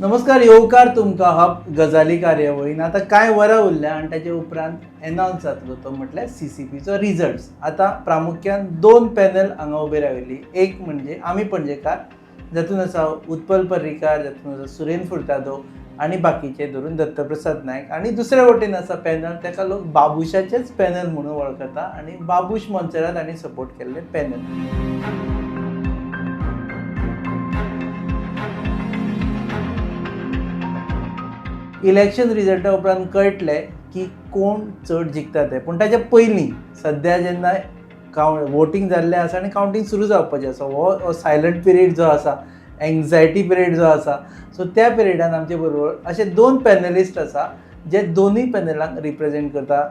नमस्कार, येवकार तुमकां हब गजाली कार्यावळीन आतां कांय वरां उरल्या आनी ताचे उपरांत एनावन्स जातलो तो म्हटल्यार CCPचो रिजल्ट्स. आतां प्रामुख्यान दोन पॅनल हांगा उबे राविल्लीं. एक म्हणजे आमी पणजेकार, जातून आसा उत्पल पर्रीकार, जातून आसा सुरेन फुर्तादो आनी बाकीचे धरून दत्तप्रसाद नायक. आनी दुसरे वटेन आसा पॅनल, ताका लोक बाबुशाचेच पॅनल म्हणून वळखता आनी बाबूश मोन्सेरात हांणी सपोर्ट केल्ले पॅनल. इलेक्शन रिजल्टा उपरांत कळटलें की कोण चड जिखता तें. पूण ताच्या पयलीं सद्या जेन्ना वोटींग जाल्लें आसा आनी कावंटींग सुरू जावपाचें आसा, हो सायलंट पिरियड जो आसा, एंग्जायटी पिरियड जो आसा, सो त्या पिरियडान आमचे बरोबर अशे दोन पॅनलिस्ट आसा जे दोनूय पॅनलांक रिप्रेझेंट करता.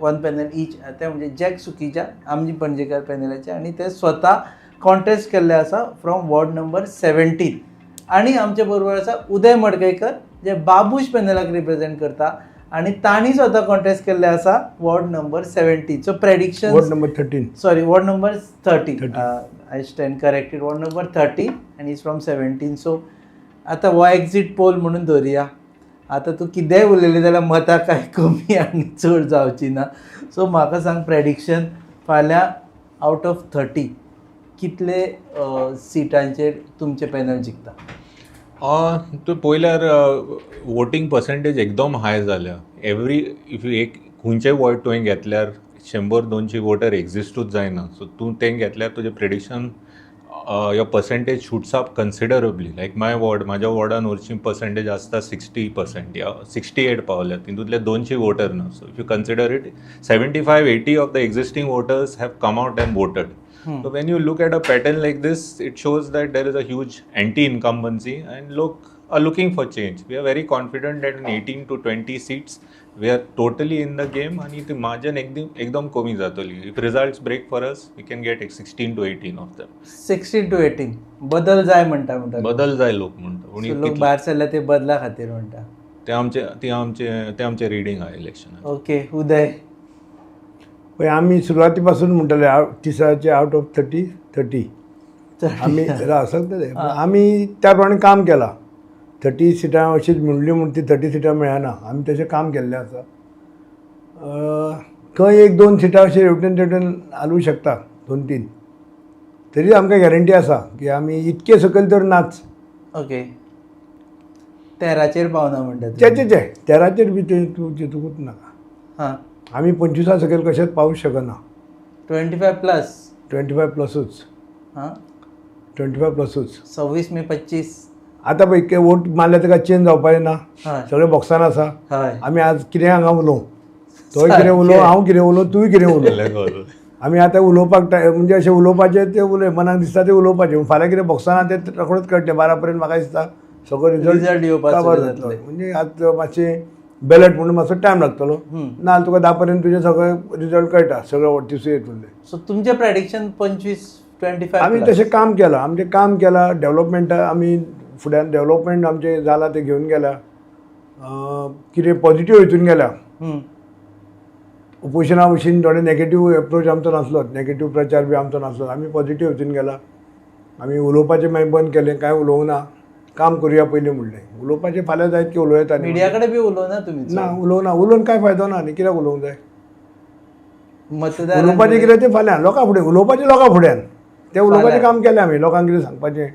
One panel each. ते म्हणजे जॅक सुकीच्या आमची पणजेकार पॅनलाचे, आनी ते स्वता कॉन्टेस्ट केल्ले आसा फ्रॉम वॉर्ड नंबर 17. आनी आमचे बरोबर आसा उदय मडकयकर, जे बाबूश पॅनलाक रिप्रेझेंट करता आनी तांणी स्वता कॉन्टेस्ट केल्ले आसा ward number 17. So prediction ward number 13. Sorry, ward number 30. I stand corrected. Ward number 30 आनी इज फ्रॉम 17. सो आतां हो एक्झीट पोल म्हणून धरुया. आतां तूं कितेंय उलयलें जाल्यार मतां कांय कमी आनी चड जावची ना. सो म्हाका सांग, प्रेडिक्शन फाल्यां आउट ऑफ 30 कितले सिटांचेर तुमचे पॅनल जिखता? तूं पळयल्यार वोटींग पर्संटेज एकदम हाय जाल्या. इफ एक खंयचेय वॉर्ड तुवें घेतल्यार 100-200 वोटर एक्झिस्टूच जायना. सो तूं तें घेतल्यार तुजें prediction your percentage shoots up considerably. Like म्हाज्या वॉर्डान वरची पर्संटेज आसता 60% या 68 पावल्या. तितूंतले 200 वोटर ना. So if you consider it, 75-80 of the existing voters have come out and voted. So when you look at a pattern like this, it shows that there is a huge anti-incumbency and are looking for change. We are very confident that in 18 to 20 seats, we are totally in the game and the margin ekdam komi zatoli. If results break for us, we can get 16 to 18 of them. 16 to 18 बदल जाय म्हणटा. बदल जाय लोक म्हणटा. लोक भायर सरले ते बदला खातीर म्हणटा. ते आमचे रिडींग आहे इलेक्शन. ओके, उदय. पळय, आमी सुरवाती पासून म्हणटले तिसाचे आउट ऑफ 30 आमी सांगतले. आमी त्या प्रमाणे काम केलां. 30 सिटां अशीच म्हणली म्हूण ती 30 सिटां मेळना. आमी तशें काम केल्लें आसा. खंय 1-2 सिटां अशें हेवटेन तेवटेन हालूंक शकता, 2-3. तरी आमकां गॅरंटी आसा की आमी इतके सकयल तर नाच. ओके, 13चेर पावना म्हणटा. 13चेर बी तूं चिंतूंकूच नाका. हां, आमी 25 सकयल कशेंच पावूंक शकना. 25+. 25+च. हां, 25+च. 26 मे 25. आतां पळय, वोट मारले ताका चेंज जावपाचें ना. हय सगळे बॉक्सान आसा. हय. आमी आज कितें हांगा उलोवं, तोय कितें उलोव, हांव कितें उलोव, तूंय कितें उलोव. आमी आतां उलोवपाक म्हणजे अशें उलोवपाचें तें उलय, मनाक दिसता तें उलोवपाचें. फाल्यां कितें बॉक्सान आहा तें रोखडोच कळटलें. 12 पर्यंत म्हाका दिसता सगळो रिजल्ट येवपाचो जातलो. म्हणजे आतां मातशें बॅलट म्हणून मातसो टायम लागतलो. नाजाल्यार तुका 10 पर्यंत तुजें सगळें रिजल्ट कळटा, सगळे वोटीस येतले. सो तुमचें प्रेडिक्शन 25-25. आमी तशें काम केलां. आमचें काम केलां. डेवलपमेंट आमी फुड्यान डेवलपमेंट आमचें जालां तें घेवन गेल्या. कितें पॉझिटिव्ह हितून गेल्या. ओपोजिशना भशेन थोडे नॅगेटीव एप्रोच आमचो नासलो, नॅगेटीव प्रचार बी आमचो नासलो. आमी पॉझिटिव्ह हितून गेला. आमी उलोवपाचें मागीर बंद केलें, कांय उलोवंक ना. काम करुया पयलीं म्हणलें. उलोवपाचें फाल्यां जायत की उलोव येता. मिडिया कडेन बी उलोवना तुमी? ना, उलोवना. उलोवन कांय फायदो ना न्ही. कित्याक उलोवंक जाय? मतदार उलोवपाचें कितें तें फाल्यां लोकां फुडें उलोवपाचें. लोकां फुड्यान तें उलोवपाचें काम केलें आमी. लोकांक कितें सांगपाचें,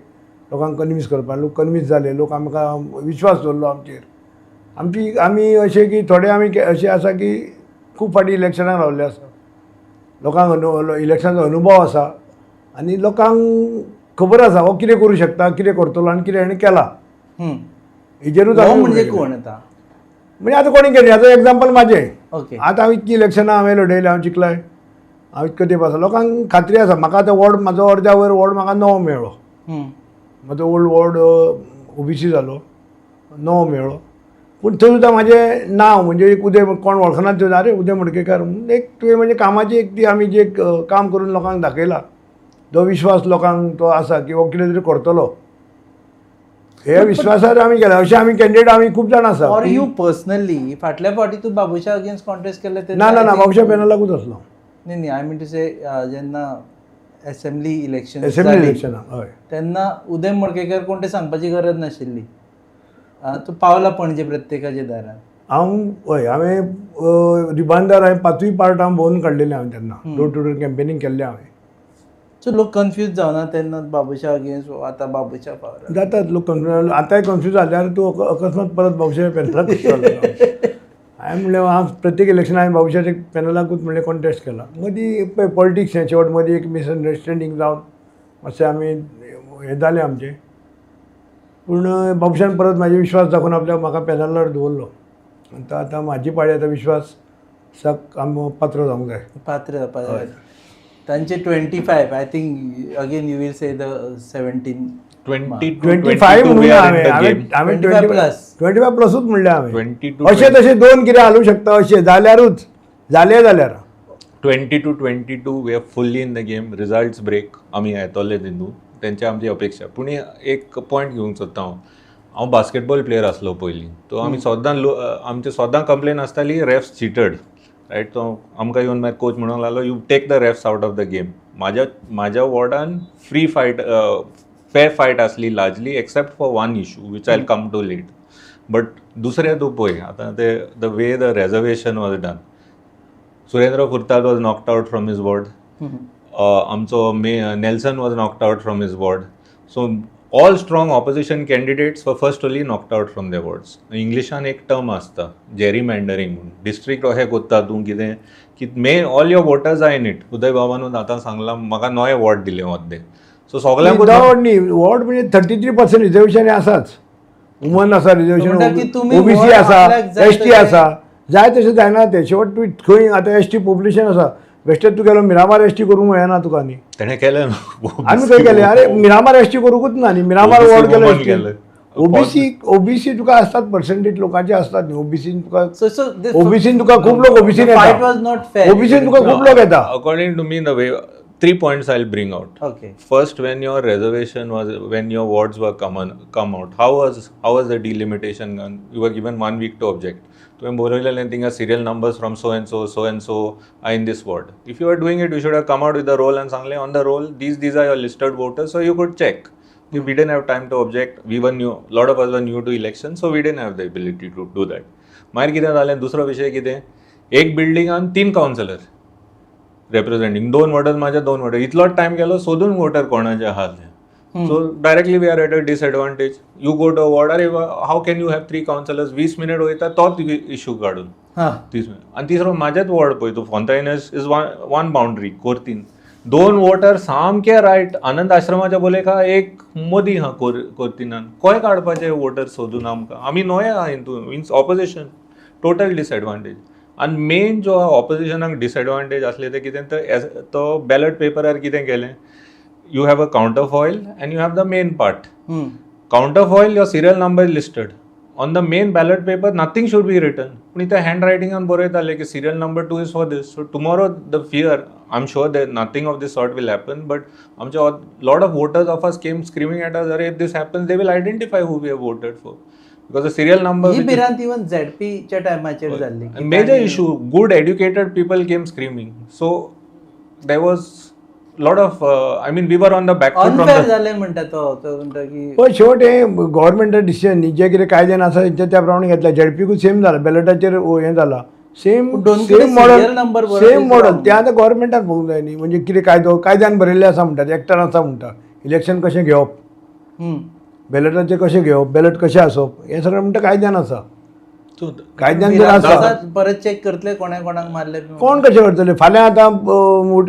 लोकांक कन्विन्स करपाक. लोक कन्विन्स जाले. लोक आमकां विश्वास दवरलो आमचेर. आमी अशें की थोडे आमी अशें आसा की खूब फाटीं इलेक्शनाक रावल्ले आसा. लोकांक इलेक्शनाचो अनुभव आसा आनी लोकांक खबर आसा हो कितें करूं शकता, कितें करतलो आनी कितें हेणें केलां. हेजेरूच म्हणजे कोण आतां? म्हणजे आतां कोणी केली. आतां एग्जाम्पल म्हाजें. ओके. आतां हांव इतकीं इलेक्शनां हांवें लढयलें, हांव जिखलाय. हांव इतको तेंप आसा. लोकांक खात्री आसा. म्हाका आतां वॉर्ड, म्हाजो अर्द्या वयर वॉर्ड म्हाका 9 मेळ्ळो. म्हाजो ओल्ड वॉर्ड OBC जालो, 9 मेळ्ळो. पूण थंय सुद्दां म्हाजें नांव म्हणजे एक उदय, कोण वळखनात थंय अरे उदय मडकयकार म्हणून एक तुवें म्हणजे कामाची एक ती आमी जे काम करून लोकांक दाखयला, जो विश्वास लोकांक तो आसा की हो कितें तरी करतलो, हे विश्वासार आमी केला. अशें आमी कॅन्डिडेट आमी खूब जाण आसा. फॉर यू पर्सनली फाटल्या फावटी तू बाबुशा अगेन्स्ट कॉन्टेस्ट केले ते? ना, बाबुशा पॅनलाकूच आसलो. न्ही, आय मीन टू से जेन्ना असेंब्ली इलेक्शन हय, तेन्ना उदय मडकयकार कोण ते सांगपाची गरज नाशिल्ली. तो पावला पणजे प्रत्येकाच्या दारात. हांवें रिबांदार हांवें 5वी पार्ट हांव भोंवून काडलेलें हांवें तेन्ना डोर टू डोर कॅम्पेनींग केल्लें हांवें. सो लोक कन्फ्यूज जावना तेन्ना बाबुशा अगेन्स्ट आतां बाबुशा पावर. जातात लोक कन्फ्यूज. आतांय कन्फ्यूज जाल्यार तूं अकस्मात परत बाबुशाच्या पॅनलाक हांवें म्हणलें हांव प्रत्येक इलेक्शन हांवें बाबुशाच्या पॅनलाकूच म्हणलें कॉन्टेस्ट केला. मदीं पॉलिटिक्स हें शेवट मदीं एक मिसअंडरस्टँडींग जावन मातशें आमी हें जालें आमचें. पूण बाबुशान परत म्हाजे विश्वास दाखोवन म्हाका पॅनलार दवरलो. आतां म्हाजी पाळी आतां विश्वासाक पात्र जावंक जाय. पात्र जावपा जाय. तांचे 25 I think again you will say the 17 25 म्हणून हांवें 25 प्लसूच म्हणलें हांवें. अशें तशें दोन कितें घालूंक शकता अशें जाल्यारूच जाल्यार 20 to 22 we are fully in the game. Results break आमी येतले तितून तेंची आमची अपेक्षा. पूण एक पॉयंट घेवंक सोदता हांव बास्केटबॉल प्लेयर आसलो पयलीं. तो आमी सद्दां आमची सद्दां कंप्लेन आसताली रेफ्स चिटड रायट. तो आमकां येवन मागीर कोच म्हणूंक लागलो you take the refs out of the game. म्हाज्या वॉर्डान फ्री फायट फेर फायट आसली largely except for one issue which I come to late. But दुसरें तूं पळय आतां ते the way the reservation was done. Surendra कुर्ताद was knocked out from his ward. आमचो Nelson was knocked out from his ward. So all strong opposition candidates were firstly knocked out from their wards. इंग्लिशान एक term आसता Jerry मँडरिंग म्हणून. District अशें कोत्ता तूं कितें की mean all your voters I in it. Uday बाबानूच आतां सांगलां म्हाका नवे वॉर्ड दिले वॉर्ड. सो सगळ्यांक वॉर्ड म्हणजे 33% रिजर्वेशन आसाच. वुमन आसा रिजर्वेशन, ओबीसी आसा, एसटी आसा. जाय तशें जायना तें. शेवट तूं खंय आतां एसटी पॉप्युलेशन आसा. वेस्टर्न तूं गेलो मिरामार एसटी करूंक मेळना तुका न्ही. तेणें केलें आमी खंय केलें. अरे मिरामार एसटी करूंकूच ना न्ही. मिरामार वॉर्ड केलो. ओबीसी तुका असतात पर्सेंटेज लोकांचे असतात न्ही. ओबीसीन तुका खूब लोक ओबीसीन येता. ओबीसीन तुका खूब लोक येता. According to me the way 3 points I'll bring out. Okay. First, when your reservation was, when your wards were come out, how was the delimitation done? You were given 1 week to object. तुम्ही बोलवलेलं थिंगा serial numbers from so and so are in this ward. If you are doing it, you should have come out with the roll and सांगले on the roll these are your listed voters, so you could check. We didn't have time to object. We were new. Lot of us were new to election, so we didn't have the ability to do that. मागीर कितें जालें दुसरो विशय कितें. एक बिल्डिंगान 3 councillor representing 2 वॉर्डर माझ्या 2 वॉर्डर. इतलोच टायम गेलो सोदून वोटर कोणाचे आहा ते. So directly we are at a disadvantage. You go to ward. अरे how can you have 3 councillors. 20 minute वयता तोच इशू काडून 30 मिनिट. आनी तिसरो म्हाजेच वॉर्ड पळय तूं फोंतायनस इज वन बाउंड्री कोर्तीन. 2 वोटर सामके रायट आनंद आश्रमाच्या बोलेका एक मोदी हा कोर्तीनान. खंय काडपाचे वोटर सोदून आमकां. आमी नोये आहा हितून मिन्स ऑपोजिशन. Total disadvantage. आनी मेन जो ऑपोजिशनाक डिसएडवांटेज आसले ते कितें तो बॅलट पेपरार कितें केलें. You have a counterfoil and you have the main part. Counterfoil your serial number is listed. On the main ballot paper nothing should be written. पूण इथे हँड रायटिंगान बरयताले की serial number 2 is for this. So tomorrow the fear I am sure that nothing of this sort will happen. But आमचे lot of voters of us came screaming at us. अरे if this happens they will identify who we have voted for. Because the serial number. ही बिरांत even झेडपीच्या टायमाचेर जाल्ली. Major issue. Good educated people came screaming. So there was lot of. I mean, we were on the back foot from unfair the. जालें म्हणटा तो म्हणटा की पण शेवट हे गव्हर्मेंट डिसिजन जे कितें कायद्यान आसा त्या प्रमाणे घेतला. झेडपीकूच सेम जाला. बॅलटाचेर हें जाला. सेम मॉडल ते आतां गव्हर्मेंटान पळोवंक जाय न्ही. म्हणजे कितें कायद्यान बरयल्लें आसा म्हणटा. एक्टान आसा म्हणटा. इलेक्शन कशें घेवप. बॅलटाचेर कशें घेवप. बॅलट कशें आसप हें सगळें म्हणटा कायद्यान आसा. कायद्यान जर आसा परत चेक करतले कोणाक मारले कोण कशें करतले. फाल्यां आतां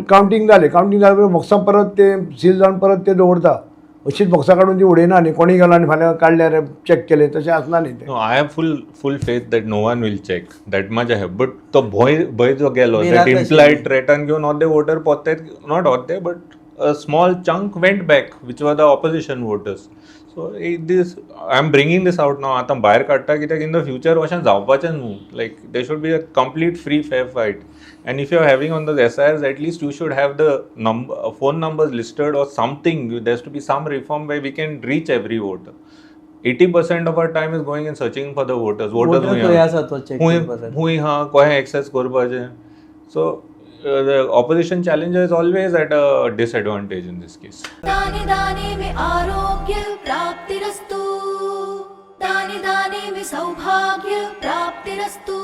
कावंटींग जालें. कावंटींग जाले बॉक्सां परत ते सील जावन परत ते दवरता. अशीच बॉक्सां काडून ती उडयना न्ही. कोणी गेलो आनी फाल्यां काडल्यार चॅक केलें तशें आसना न्ही तें. I have full faith that no one will check. That much I have. But तो भंय जो गेलो दॅट इम्प्लायड थ्रेटान घेवन ऑल दे वोटर पोत्ते not all the but a small chunk went back which were the opposition voters. So this I am bringing this out now. आता भायर काडटा कित्याक in the future अशें जावपाचें न्हू. Like there should be a complete free fair fight. And if you are having on the SIRs, at least you should have the phone numbers listed or something. There has to be some reform where we can reach every voter. 80% of our time is going in searching for the voters. Who ha kohe access करपाचें. So the opposition challenger is always at a disadvantage in this case. दाने दाने में आरोग्य प्राप्तिरस्तु. दाने दाने दाने में सौभाग्य प्राप्तिरस्तु।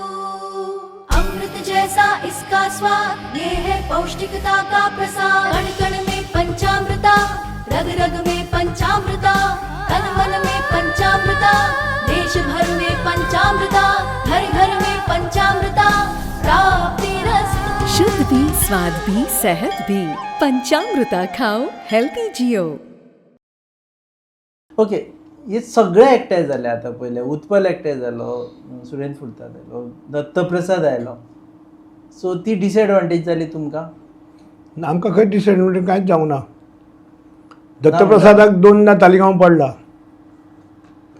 अमृत जैसा इसका स्वाद, ये है पौष्टिकता का प्रसाद। कण कण में पंचामृता, रग रग में पंचामृता, तन मन में पंचामृता, देश भर में पंचामृता, घर घर में पंचामृता प्राप्तिरस्तु। शुद्ध भी, स्वाद भी, सेहत भी। पंचामृता खाओ, हेल्थी जियो। ओके, हे सगळे एकठांय जाले. आतां पयले उत्पल एकठांय जालो, सुरेंद्र फुलतात आयलो, दत्तप्रसाद आयलो. सो ती डिसएडवांटेज जाली तुमकां? आमकां खंय डिसएडवांटेज कांयच जावंक ना. दत्तप्रसादाक 2दा तालिगांव पडला.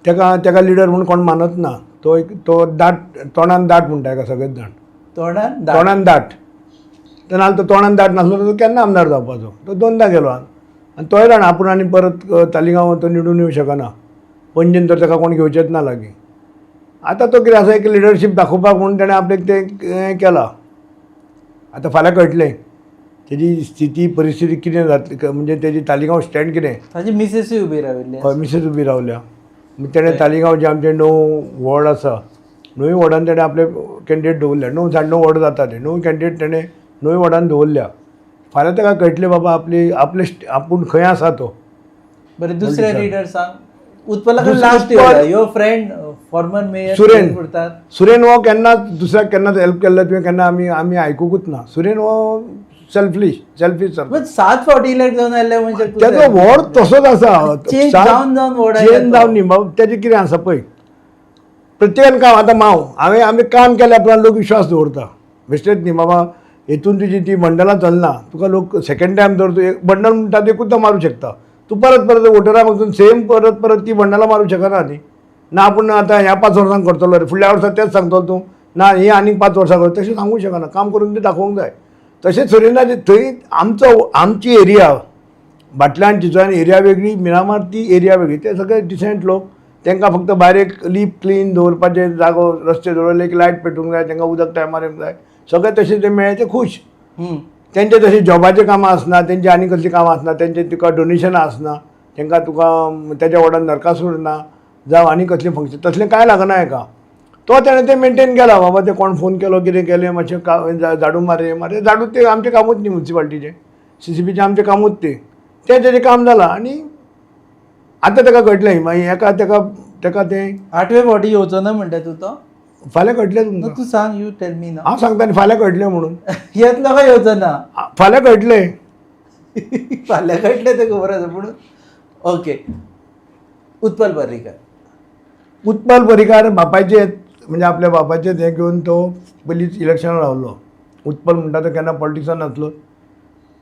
तेका लिडर म्हणून कोण मानत ना. तो दाट, तोंडान दाट म्हणटा एका सगळेच जाण. तोंडान दाट. नाजाल्यार तो तोंडान दाट नासलो तो केन्ना आमदार जावपाचो. तो 2दा गेलो आनी तोय जाण आपूण आनी परत तालिगांव तो निवडून येवंक शकना. पणजेन तर ताका कोण घेवचेच ना लागीं. आतां तो कितें आसा, एक लिडरशीप दाखोवपाक म्हणून ताणें आपलें तें हें केलां. आतां फाल्यां कळटलें तेजी स्थिती परिस्थिती कितें जातली, म्हणजे तेजी तालिगांव स्टँड कितें. ताजी मिसेसूय उबी राविल्ली. हय, मिसेस उबी रावल्या. तेणें तालिगांव जे आमचे 9 वॉर्ड आसा, 9 वॉर्डान तेणें आपले कॅन्डिडेट दवरल्या. 9 9.5 वॉर्ड जाता ते 9 कॅन्डिडेट तेणें 9 वॉर्डान दवरल्या. फाल्यां ताका कळटलें बाबा आपूण खंय आसा तो. बरें, दुसरे लिडर सांग. Utpala last your friend farmer mayor Surendra. Surendra हो केन्नाच दुसऱ्याक केन्नाच हेल्प केल्लो तुवें केन्ना आमी आयकुंकूच ना. सुरेंद्र हो सेल्फीश पण 7 फावटी इलेक्ट जावन आयले म्हणजे तेजो वॉर्ड तसोच आसा. चेंज जावन वॉर्ड चेंज जावन न्ही बाबा, तेजें कितें आसा पळय. प्रत्येकान काम आतां आमी काम केल्या उपरांत लोक विश्वास दवरता. बेश्टेच न्ही बाबा, हेतून तुजी ती मंडळां चलना. तुका लोक सेकंड टायम जर तूं एक बंडल म्हणटा ते एकूचदां मारूं शकता. तूं परत वोटरांक वचून सेम परत ती बंडलां मारूं शकना न्ही. ना आपूण आतां ह्या 5 वर्सांक करतलो रे, फुडल्या वर्सा तेच सांगतलो तूं, ना ही आनीक 5 वर्सां कर, तशें सांगूंक शकना. काम करून ते दाखोवंक जाय. तशेंच सुरेंद्राचे थंय आमची एरिया, बाटल्यान चिंचोन एरिया वेगळी, मिरामार ती एरिया वेगळी. ते सगळे डिसेंट लोक. तांकां फक्त भायर एक लीप क्लीन दवरपाचे जागो, रस्ते दवरले, एक लायट पेटोवंक जाय, तांकां उदक टायमार येवंक जाय. सगळे तशें ते मेळ्ळे ते खूश. तेंचे तशी जॉबाची कामां आसना, तेंची आनी कसली कामां आसना, तेंचे तुका डोनेशनां आसना, तांकां तुका तेज्या वांगडा नरकासूर ना जावं आनी कसलें फंक्शन तसलें कांय लागना हाका. तो तेणें तें मेंटेन केला. बाबा ते कोण फोन केलो, कितें केलें, मातशें झाडू मारे झाडू ते आमचें कामूच न्ही म्युन्सिपाल्टीचें, CCBचें आमचें कामूच तेजें काम जालां. आनी आतां ताका कळटलें मागीर ताका तें 8वे फावटी येवचो ना म्हणटा तूं तो. फाल्यां कळटलें तुमकां. तूं सांग, यू टेल मी ना. हांव सांगता न्ही फाल्यां कळटलें म्हणून. येतलो काय येवचो ना फाल्यां कळटलें. फाल्यां कळटलें तें खबर आसा. पूण ओके, उत्पल पर्रीकार बापायचे म्हणजे आपल्या बापाचें हें घेवन तो पयलींच इलेक्शनाक रावलो. उत्पल म्हणटा तो केन्ना पॉलिटिक्सान नासलो.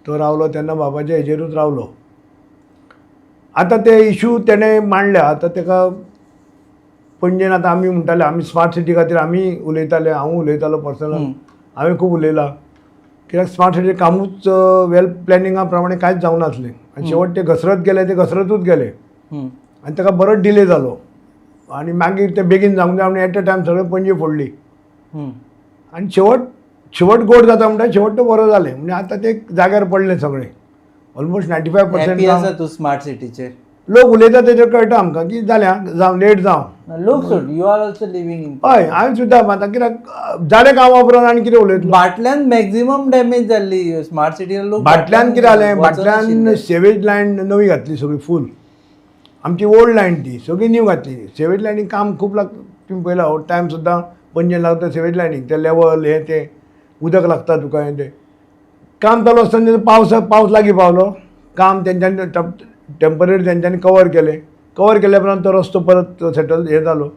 तो रावलो तेन्ना बापाच्या हेजेरूच रावलो. आतां ते इशू तेणें मांडल्या. आतां ताका पणजेन आतां आमी म्हणटाले आमी स्मार्ट सिटी खातीर आमी उलयताले, हांव उलयतालो पर्सनल, हांवें खूब उलयलां. कित्याक स्मार्ट सिटी कामूच वेल प्लॅनिंगा प्रमाणे कांयच जावं नासलें. आनी शेवट ते घसरत गेले, ते घसरतूच गेले. आनी ताका बरोच डिले जालो. आनी मागीर ते बेगीन जावंक जाय म्हणून एट अ टायम सगळें पणजे फोडली. आनी शेवट गोड जाता म्हणटा शेवट तो बरो जालें. म्हणजे आतां ते जाग्यार पडलें सगळें. ऑलमोस्ट 95% तूं स्मार्ट सिटीचेर लोक उलयता तेजेर कळटा आमकां की जावं लेट जावं. लोक सोड, you are also living in. हय, हांवें सुद्दां आतां कित्याक जालें कामा उपरांत आनी कितें उलयतलो. बाटल्यान मॅक्झिमम डॅमेज जाल्ली स्मार्ट सिटीर. लोक बाटल्यान कितें जालें, बाटल्यान सेवेज लायन नवी घातली सगळी फूल. आमची ओल्ड लायन ती सगळी न्यू घातली. सेवेज लायनीक काम खूब लागता. तुमी पळयला टायम सुद्दां पणजेन लागता सेवेज लायनीक. ते लेवल हें तें उदक लागता तुका हें तें काम चालू आसतना पावस लागीं पावलो. काम तेंच्यांनी टेम्पररी तेंच्यांनी कवर केले उपरांत तो रस्तो परत सेटल हे जालो.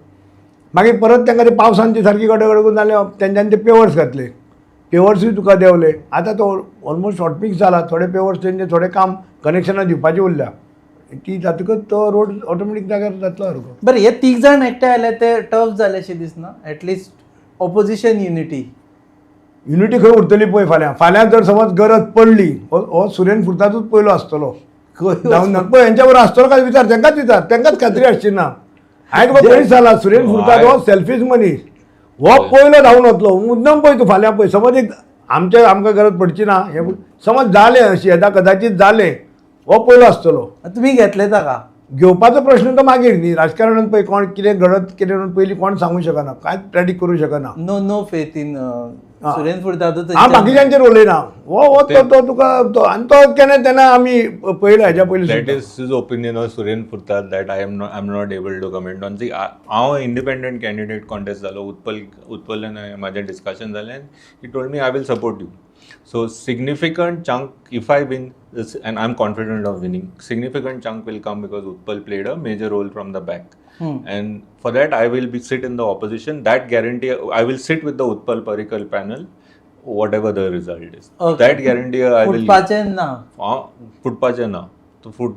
मागीर परत तांकां ते पावसान ती सारकी गडगड जाले. तेंच्यांनी ते पेवर्स घातले. पेवर्सूय तुका देंवले. आतां तो ऑलमोस्ट हॉटमिक्स जाला. थोडे पेवर्स तेंचे थोडे काम कनेक्शनां दिवपाचें उरल्या. ती जातकच तो रोड ऑटोमॅटीक जाग्यार जातलो सारको. बरें, हे 3 जाण एकठांय आयले ते टफ जालेशें दिसना. एटलिस्ट ऑपोजिशन युनिटी खंय उरतली पळय. फाल्यां जर समज गरज पडली, हो सुरेंद्र फुर्तादूच पयलो आसतलो. जावन ना पळय हेंच्या बरोबर आसतलो काय विचार, तेंकाच खात्री आसची ना. हांवें तुका पयलींच सांगलां सुरेंद्र फुर्ताद हो सेल्फीश मनीस. हो पयलो धांवन वतलो. मुद्दम पळय तूं फाल्यां पळय समज एक आमकां गरज पडची ना. हे समज जालें अशें येदा कदाचित जालें, हो पयलो आसतलो. तुमी घेतले ताका घेवपाचो प्रश्न तो मागीर न्ही. राजकारणांत पळय कोण कितें घडत कितें म्हणून पयलीं कोण सांगूंक शकना, कांयच प्रेडिक्ट करूंक शकना. No faith in Surendra Furtado हांव बाकीच्यांचेर उलयना. हो तो तुका आनी तो केन्ना तेन्ना आमी पयलो हेज्या पयलीं That is his opinion of Surendra Purtad that I'm not able to comment on. See, हांव इंडिपेंडंट कॅन्डिडेट कॉन्टेस्ट जालो उत्पलान म्हाजें डिस्कशन जालें आनी he told me I will support you. So significant chunk, if I win this, and I'm confident of winning, significant chunk will come because Utpal played a major role from the back. And for that I will sit in the opposition. That guarantee, I will sit with the Utpal Parikal panel, whatever the result is. Okay. That guarantee I will. फुटपाचें ना. फुटपाचें ना. तो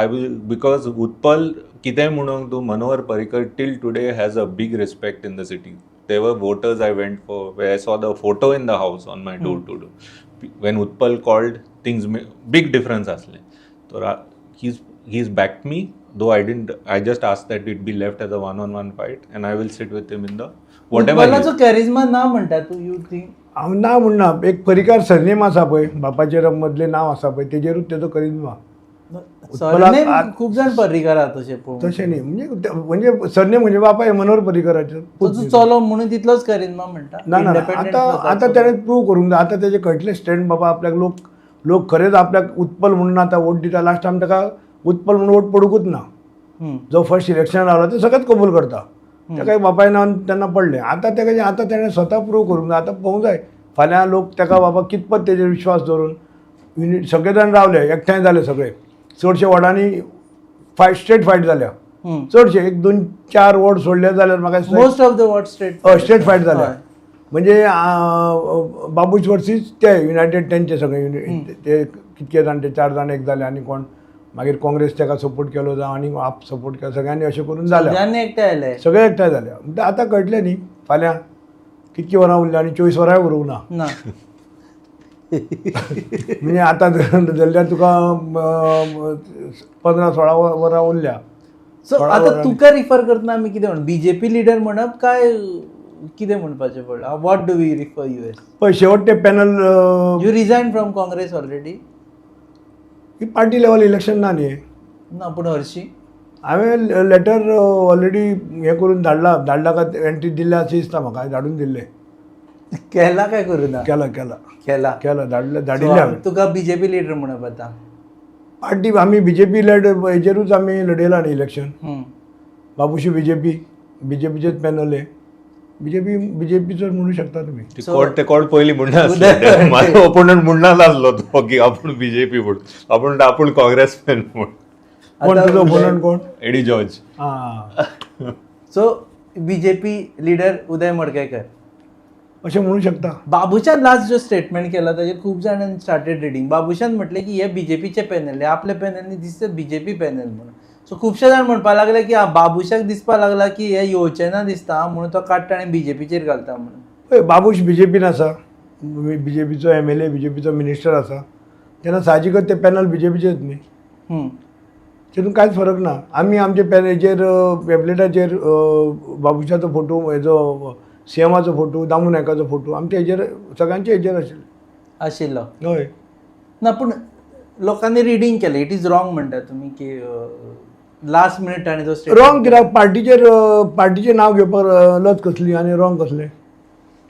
I will, because Utpal कितें म्हणून तूं Manohar Parikar till today has a big respect in the city. There were voters I went for where I saw the photo in the house on my door to door. When Utpal called, things big difference asle. So he's backed me, though I didn't. I just asked that it be left as a one-on-one fight, and I will sit with him in the whatever. उत्पलाचो कॅरिझमा ना म्हणटा तू, you think? हांव ना म्हणना. एक परिकार surname आसा पळय, बापाचेर मदलें नांव आसा पळय, तेजेरूच तेजो करिश्मा. सरनेम खूब जाण पर्रीकार आहा तशें पळोवन. तशें न्ही, म्हणजे सरनेम म्हणजे बापा हे मनोहर पर्रीकाराचें. तुजो चलो म्हणून तितलोच कॅरिझमा म्हणटा. ना ना, आतां तेणें प्रूव करूंक जाय. आतां तेजे कळटलें स्टँड बाबा आपल्याक लोक खरेंच आपल्याक उत्पल म्हणून आतां वोट दिता. लास्ट टायम ताका उत्पल म्हणून वोट पडूंकूच ना. जो फर्स्ट इलेक्शन रावलो ते सगळेंच कबूल करता. ताका बापाय नांव तेन्ना पडलें. आतां तेणें स्वता प्रूव करूंक जाय. आतां पळोवंक जाय फाल्यां लोक ताका बाबा कितपत तेजेर विश्वास दवरून युनिट सगळे जाण रावले, एकठांय जाले सगळे. चडशे वॉर्डांनी स्टेट फायट जाल्या. चडशे 1-2-4 वॉर्ड सोडले जाल्यार म्हाका most of the ward straight fight जाल्या. म्हणजे बाबूच वर्सीस ते युनायटेड टेनचे सगळे ते कितके जाण ते 4 जाण एक जाले आनी कोण मागीर काँग्रेस ताका सपोर्ट केलो जावं आनी आप सपोर्ट केलो, सगळ्यांनी अशें करून जालें. सगळे एकठांय जाले. म्हणजे आतां कळटलें न्ही फाल्यां कितकी वरां उरलीं आनी 24 वरांय उरूंक ना. म्हणजे आतां जाल्यार तुका 15-16 वरां उरल्या. सो आतां तुका रिफर करतना आमी कितें म्हण, बीजेपी लिडर म्हणप काय कितें म्हणपाचें पडलां? What do we refer us एस? पळय शेवट ते panel you resign from Congress already? ही पार्टी लेवल इलेक्शन ना न्ही. ना पूण हरशीं हांवें लेटर ऑलरेडी हें करून धाडला काय एंट्री दिल्ल्या अशें दिसता म्हाका. धाडून दिल्लें. केला काय करूं ना? केला धाडिल्लें हांवें. तुका बीजेपी लिडर म्हणप आतां? पार्टी आमी बीजेपी लेड हेजेरूच आमी लडयलां न्ही इलेक्शन. बाबूशी बीजेपीचेच पॅनल आहे. बीजेपीचो म्हणू शकता तुमी. ते कोण पयलीं म्हणना म्हाजो ओपोनंट म्हणना नासलो तो की आपूण बीजेपी म्हणून आपूण काँग्रेस मॅन म्हूण. कोण तुजो ओपोनंट कोण? Eddie George. So BJP leader Uday Madkaikar अशें म्हणू शकता. बाबूशान लास्ट जो स्टेटमेंट केला ताजेर खूब जाणांनी स्टार्टेड रिडींग. बाबूशान म्हटलें की हे बीजेपीचे पॅनल, हे आपले पॅनल दिसता बीजेपी पॅनल म्हणून. सो खुबशे जाण म्हणपा लागले की बाबूशाक दिसपा लागला की हे येवचें ना दिसता म्हणून तो काडटा आनी बीजेपीचेर घालता म्हणून. पळय बाबूश बीजेपीन आसा, बीजेपीचो MLA, बीजेपीचो मिनिस्टर आसा, तेन्ना साहजिकच ते पॅनल बीजेपीचेच न्ही. तितून कांयच फरक ना. आमी आमचे हेजेर पॅम्पलेटाचेर बाबूशाचो फोटो, हेजो सीएमाचो फोटो, दामू नायकाचो फोटो आमच्या हेजेर सगळ्यांचे हेजेर आशिल्लो. हय ना पूण लोकांनी रिडींग केलें. इट इज रॉंग म्हणटा तुमी की लास्ट मिनीट ताणें जो रॉंग कित्याक पार्टीचेर नांव घेवपाक लज कसली आनी रॉंग कसलें.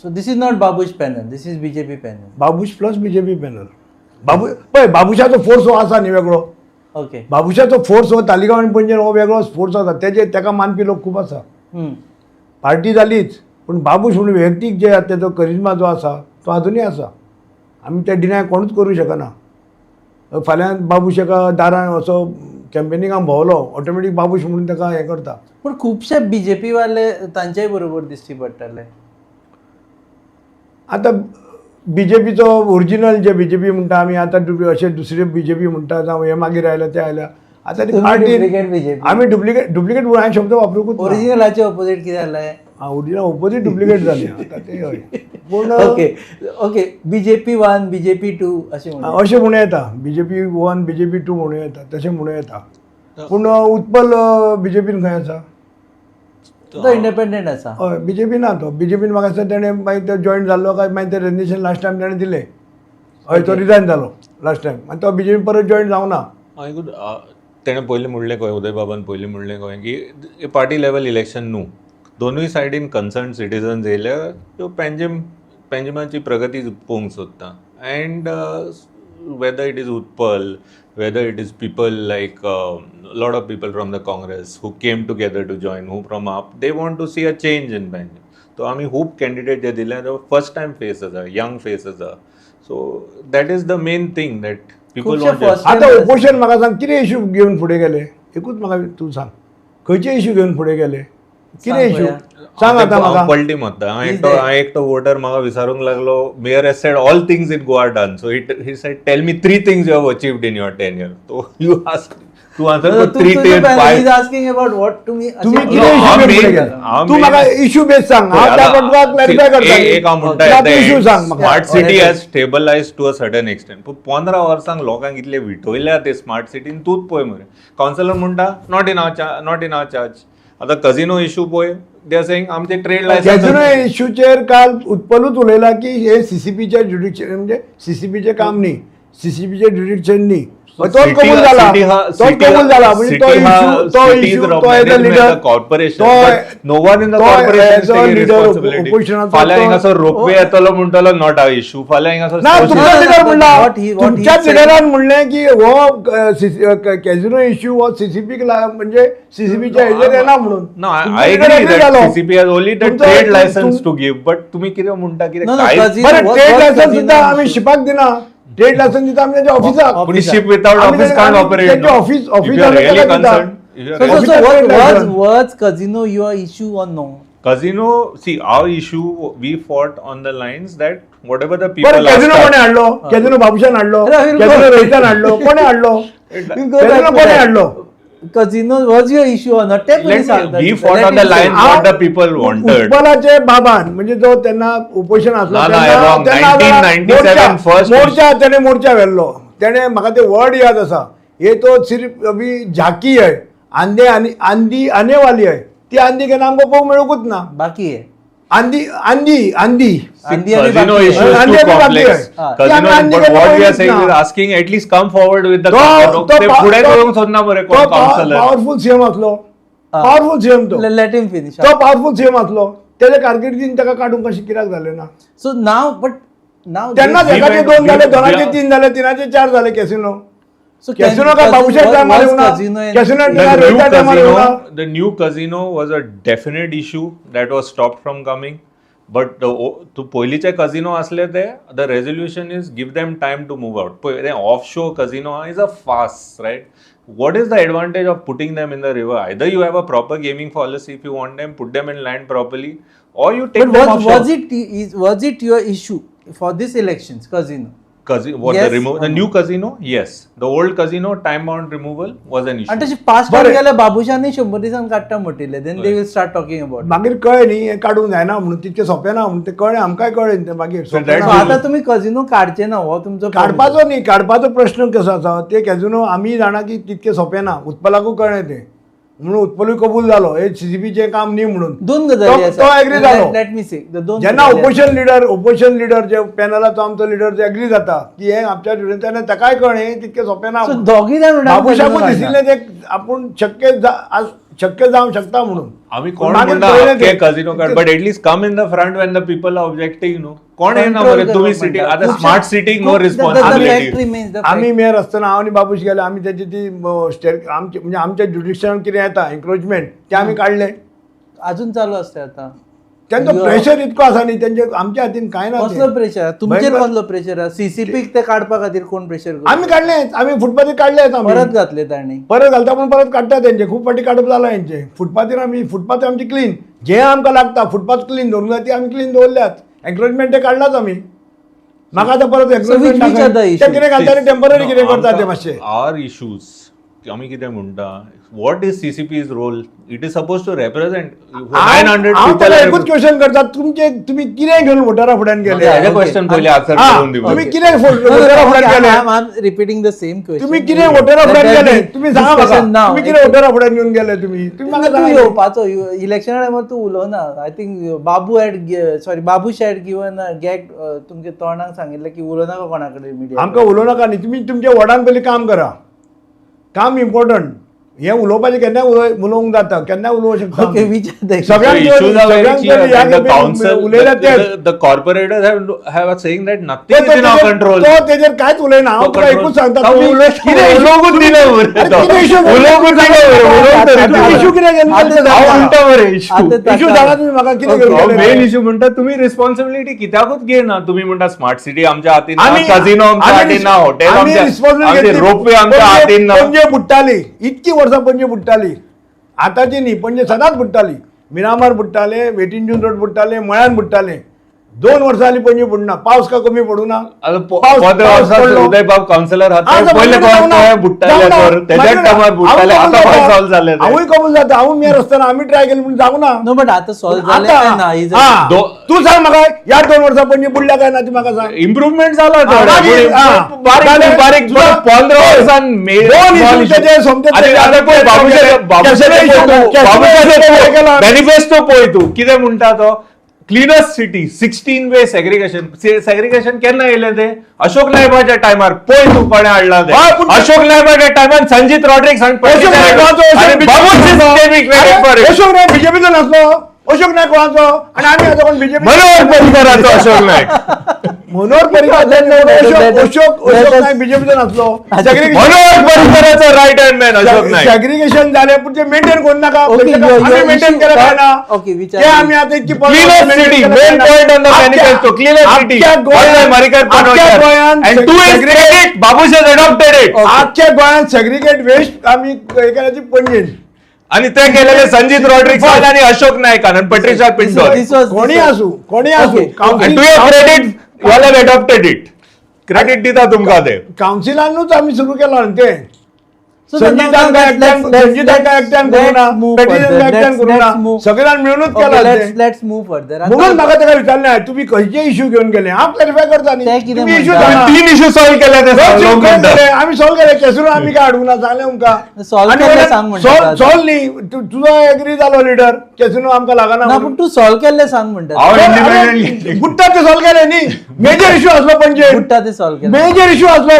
So this is not Babush panel, this is BJP panel. Babush plus BJP panel. पळय बाबूशाचो फोर्स हो आसा न्ही वेगळो. ओके. बाबूशाचो फोर्स हो तालिगांव आनी पणजेन हो वेगळो फोर्स आसा. तेका मानपी लोक खूब आसा. पार्टी जालीच पूण बाबूश म्हणून वैयक्तीक जे तेजो करिश्मा जो आसा तो अजुनूय आसा. आमी ते डिनाय कोणूच करूं शकना. फाल्यां बाबूश एका दारान असो कॅम्पेनिंगाक भोंवलो ऑटोमॅटीक बाबूश म्हणून ताका हें करता. पूण खुबशे बीजेपी वाले तांच्याय बरोबर दिश्टी पडटाले. आतां बीजेपीचो ओरिजिनल जे बीजेपी म्हणटा आमी आतां अशे दुसरे बीजेपी म्हणटा जावं हे मागीर आयले ते आयल्या. आतां ती पार्टी आमी डुप्लिकेट म्हणून हांवें शब्द वापरूंकूच. ओरिजिनलाचे ऑपोजीट कितें जालें? ओरिजिनल ऑपोजीट डुप्लिकेट जाली. आतां ते हय पूण ओके बीजेपी 1 बीजेपी 2 अशें म्हणूं येता. बीजेपी 1 बीजेपी 2 म्हणूं येता, तशें म्हणूं येता. पूण उत्पल बीजेपीन खंय आसा? तो इंडिपेंडंट आसा. हय बीजेपी ना. तो बीजेपीन म्हाका दिसता तेणें मागीर तो जॉयन जाल्लो काय मागीर ते रेजिग्नेशन लास्ट टायम तेणें दिलें. हय तो रिजायन जालो लास्ट टायम आनी तो बीजेपी परत जॉयन जावना. तेणें पयलीं म्हणलें खंय उदय बाबान पयलीं म्हणलें खंय की पार्टी लेवल इलेक्शन न्हू, दोनूय सायडीन कन्सर्न सिटिझन्स येयल्यार त्यो पेंजिमाची प्रगती पळोवंक सोदता. And whether it is Utpal, whether it is people like lot of people from the Congress who came together to join, who from up, they want to see a change in Benjam. So आमी खूब candidate जे दिले first time face आसा, young face आसा. So that is the main thing that people खुबशे want. first- आता opposition म्हाका सांग कितें इश्यू घेवन फुडें गेले, एकूच म्हाका तूं सांग खंयचे इश्यू घेवन फुडें गेले, कितें सांग इश्यू पळोवया. सांग आतां म्हाका. पलटी मारता. हांव एकटो वोटर म्हाका विचारूंक लागलो, mayor has said all things in Goa done. So he said tell me 3 things you have achieved in your tenure. So you ask to answer No, 3 to- ते to- 5. he's asking about what तुम्ही तुम्ही असे- कितें No, issue हांव घेवन फुडें main- गेले, हांव तू main- म्हाका इश्यू बेस सांग, हांव त्या तुका क्लॅरिफाय करता. एक हांव म्हणटा इश्यू सांग म्हाका. Smart city Yeah. Has stabilise to a certain extent. पूण 15 वर्सांक लोकांक इतले विटवयल्या ते स्मार्ट सिटीन तूच पळय मरे. कावन्सिलर म्हणटा नॉट इन आवर चार्ज. आतां कझिनो इश्यू पळय, दे आर सेइंग आमचे ट्रेड कॅझिनो लायसन्स. इश्यूचेर काल उत्पलूच उलयला की हे सीसीपीचे ज्युडिक्शन म्हणजे सीसीपीचे काम न्ही, सीसीपीचे ज्युडिक्शन न्ही. तोच कबूल झाला, तोच कबूल झाला. म्हणजे तो इश्यू तो एज अ लिडर फाल्यां हिंगासर रोपवे येतलो म्हणटलो नॉट अ इश्यू. फाल्यां हिंगासर ना तुमचा लिडर म्हणला, What he तुमच्याच said- लिडरान म्हणलें की हो कॅझिनो इश्यू हो सीसीपी म्हणजे सीसीपीच्या हेजेर येना म्हणून. No, तुमचा I leader agree agree that झालो. CCP has only the तुमचा- trade license तुम- to give, but तुम्ही कितें म्हणटा कितें No, no, कांयच- casino- बरं what- trade what licence casino सुद्धा आम्ही issue? शिपाक दिना. ट्रेड लायसन्स दिता आमी तेच्या ऑफिसाक. पूण ship without आम्ही office can't आम्ही operate. त्यांच्या no? office- If office you are आम्ही really त्याला दिता. concerned, if you are So, really- so what Official was license. was casino your issue or no? Casino, see, our issue, we fought on the lines that whatever the people बरं कॅझिनो asked कोणे us- हाडलो, कॅझिनो बाबुशान हाडलो, अरे, I will कॅझिनो go- रोहितान हाडलो, कोणे हाडलो, We'll go back कॅझिनो to कोणे that. हाडलो. Casino was your issue or not? ते पयलीं सांग. we fought on the lines what the people wanted. उत्पलाचे बाबान म्हणजे जो त्यांना उपोषण असलो ना, तेन्ना- wrong. तेन्ना 1997 first त्याने मोर्चा व्हेल्लो. त्याने म्हाका ते वर्ड याद आसा, ये तो सिर्फ अभी झाकी है, आंधी आने वाली है. ती आंधी केन्ना आमकां पळोवंक मेळूंकूच ना. बाकी आहे. आंधी आंधी आणि Casino बाकी issue आहे. is आंधी too आणि बाकी complex. आहे. Casino, ती आंधी but केलं what we are पाहिजेच saying ना. is asking at least come forward with the तो ते पुढे करूंक सोदना मरे कोण काउन्सिलर. पॉवरफुल सीएम असलो, पॉवरफुल सीएम तो Let him finish. तो पॉवरफुल सीएम असलो, त्याच्या कारकिर्दीन ताका काढूंक कशें कित्याक जालें ना. So now, but now त्यांना this- एकाचे went- 2 झाले, we- 2चे 3 झाले, 3चे 4 झाले कॅसिनो. So कॅसिनो काय बाबूशाह टायमार येऊ ना, कॅसिनो टायमार येऊ ना. The new casino was a definite issue that was stopped from coming. But तू पयलींचे कझिनो असले ते the resolution is give them time to move out. Offshore casino is a fast right. What is the advantage of putting them in the river? Either you have a proper gaming policy if you want them, put them in land properly, or you take But them offshore. was it your issue for this elections, casino? The Yes. new casino? Yes. The old casino, time bound removal was an issue. आणि तशी past बरं. गेल्या बाबूशांनी 100 दिसान काडटा म्हटिल्ले. Then they will start talking about it. मागीर कळ्ळें न्ही हें काडूंक जायना म्हणून, तितकें सोंपें ना म्हणून. तें कळ्ळें, आमकांय कळ्ळें न्ही तें मागीर. So सोंपें that ना. So आता तुम्ही कझिनो काडचे ना हो तुमचो काडपाचो न्ही, काडपाचो प्रश्न कसो आसा, ते कॅझिनो आमी जाणा की तितकें सोंपें ना. उत्पलाकूय कळ्ळें तें म्हणून उत्पलूय कबूल जालो हे सीसीपीचें काम न्ही म्हणून. दोन गजाली तो एग्री जालो. लेट मी से दोन जेन्ना गजाली आसात. ओपोजिशन लिडर जे पॅनलाचो आमचो लिडर जे एग्री जाता की हे आमच्या तेन्ना ताकाय कळ्ळें तितकें सोंपें ना So म्हणून. दोघी जाण बाबूशाकूय दिसिल्लें ते आपूण शक्य जावंक शकता म्हणून. आम्ही कोण मागीर म्हणटा पळयलें अख्खे तें. Casino card but at least come in the front when the people are objecting न्हू. कोण येना Control मरे तुम्ही government सिटी आहे. आता खूप स्मार्ट शा- सिटीक खूप- no the fact responsibility. remains, the आम्ही fact. मेयर असताना हांव आनी बाबूश गेले, आमी तेची ती आमची म्हणजे आमच्या ज्युडिक्शनान कितें येता एन्क्रोचमेंट ते आमी काडले. अजून चालू असते आता. त्यांचो प्रेशर इतको आसा न्ही, त्यांचे आमच्या हातीन कांय ना. कसलो प्रेशर तुमचेर भयंकर. कसलो प्रेशर सीसीपीक ते काडपा खातीर कोण प्रेशर आमी काडले, आमी फुटपाथीर काडले परत घातले तांणी. परत घालता पूण परत काडटा तेंचे. खूब फाटी काडप जाला हेंचे. फुटपाथीर आमी फुटपाथ आमची क्लीन, जे आमकां लागता फुटपाथ क्लीन दवरूंक जाय ती आमी क्लीन दवरल्यात. एन्क्रोचमेंट ते काडलाच आमी. म्हाका आतां परत which are the encroachment issues? कितें घालता टेम्पररी कितें करता ते मातशें. आर इश्यूज आम्ही कितें म्हणटा what is CCP's role. It is suppose to represent 900 हांव त्याला एकूच पीपल. क्वेश्चन करता, तुम्ही कितें घेवन वोटरा फुड्यान गेले. Okay. क्वेश्चन पयलीं आन्सर हा, करून दिवं. तुम्ही कितें वोटरा फुड्यान गेले. I'm repeating the same question. तुम्ही कितें वोटरा फुड्यान गेले. तुम्ही सांगा म्हाका, Discussion now. तुम्ही कितें वोटरा फुड्यान घेवन गेले. तुम्ही म्हाका तू सांगा. येवपाचो इलेक्शना टायमार तू उलोवना. I think Babush had given gag तुमच्या तोंडाक सांगिल्लें की उलोवनाका कोणा कडेन मिडिया. आमकां उलोव नाका न्ही. तुम्ही तुमच्या वॉर्डान पयलीं काम करा. काम इम्पॉर्टंट. हे उलोवपाचें केन्नाय उलोवंक जाता, केन्नाय उलोवंक शकता. ओके विचार सगळ्यांक issues are very clear ह्या and the गेमीन council, उलयल्यात तेच. the corporators have saying that तो nothing is in our control. तेजेर कांयच उलयना. हांव तुका एकूच सांगता, तुम्ही कितें उलोवंकूच दिना बरं तो. कितें issue उलोवंकूच दिना बरं, उलोवंक तरी आता दिना. issue कितें घेवन आता गेले? जाता. हांव म्हणटा बरं issue. आता इश्यू सांगा तुम्ही म्हाका कितें घेवन हांव गेले? मेन इश्यू म्हणटा तुम्ही रिस्पॉन्सिबिलिटी कित्याकूच घेना. तुम्ही म्हणटा स्मार्ट सिटी आमच्या हातीन ना, आमी- कझिनो आमच्या आमी हातीन ना, हॉटेल आमी आमच्या responsibility आमचे घेतली. रोपवे आमच्या हातीन ना. पणजे बुडटाली, इतकी वर्सां पणजे बुडटाली. आतांची न्ही, पणजे सदांच बुडटाली. मिरामार बुडटाले, वेटिंजून रोड बुडटाले, मळ्यान बुडटाले. 2 वर्सां जालीं पणजे बुडना. पावस का कमी पडूना. आता पावस 15 वर्सात पडलो. उदय बाब काउन्सिलर आज आहात पहिले जाऊ ना. बुडटाले जाऊ ना. त्याच्याच टायमार बुडटाले हांव आता कबूल काय जाता. सॉल्व झाले ते? हांवूय कबूल जाता. हांव मेयर आसतना आमी ट्राय केली पूण जावं ना. नो बट आता सॉल्व झाले आता काय ना ही जर- हा. दो- तू सांग म्हाका ह्या 2 वर्सां पणजे बुडल्या काय ना ती म्हाका सांग. इम्प्रुव्हमेंट झाला हा, बारीक, हा. बारीक बारीक तुला- 15 वर्षां दोन issue त्याचे समजत नाही. मॅनिफेस्टो पळय तू कितें म्हणटा तो क्लिनस्ट सिटी 16 वे सेग्रिगेशन केन्ना येयलें ते अशोक नायबाच्या टायमार पळय तू कोणे हाडला ते हय, पूण- अशोक नायबाच्या टायमार संजीत रॉड्रिक्स अशोक नायक अशोक नायक बीजेपीचो नासलो. अशोक नायक कोणाचो आणि आम्ही आता कोण बीजेपी मनोहर पर्रीकराचो अशोक नायक मनोहर पर्रीकर अशोक नायक बीजेपीचो नासलो. मनोहर पर्रीकराचो right hand man Ashok Naik segregation झाले पण ते मेंटेन करून नाका. Okay, your मेंटेन issue- केलं काय ना. Okay, विचार- ते आम्ही आता इतकी Cleanest city, main point on the manifesto, cleanest city. What by Maricar Panochar. And to his credit, Babush has adopted it. आजच्या गोंयांत सेग्रिगेट वेस्ट आम्ही हे केल्याची पणजेन आणि ते केलेले संजीत रॉड्रिक्स आणि अशोक नायकान आणि पट्रिशा पिंटोर. This was- कोणी असू Okay. And to your credit, you all have adopted it. Credit दिता तुमका ते. काउन्सिलानूच आम्ही सुरू केलं आणि ते So संगीतांका let's- एकट्यान let's- संगीतांका एकट्यान let's करूना, move पेटिशनका further. एकट्यान Let's करूना, move. सगळ्यांनी मिळूनच Okay, केलं let's move further. आता- म्हणून म्हाका तेका विचारलें हांवें, तुम्ही खंयचे इश्यू घेऊन गेले. हांव क्लॅरिफाय करता न्ही. ते कितें तुम्ही इश्यू म्हणटा? सांगा. 3 इश्यू सॉल्व केले ते दोन issue लोक खंय म्हणतात. केले? आम्ही सॉल्व केले. केसरून आम्ही काय अडवूं ना, सांगलें तुमका. Solve केले सांग म्हणटा आता. सॉल्व न्ही. तुजो एग्री जालो लिडर, केसरून आमकां लागना ना पण तू सॉल्व केले सांग म्हणतात हांव independently- बुट्टा ते सॉल्व केले न्ही. मेजर इश्यू असलो पणजे बुट्टा ते सॉल्व केले मेजर इश्यू असलो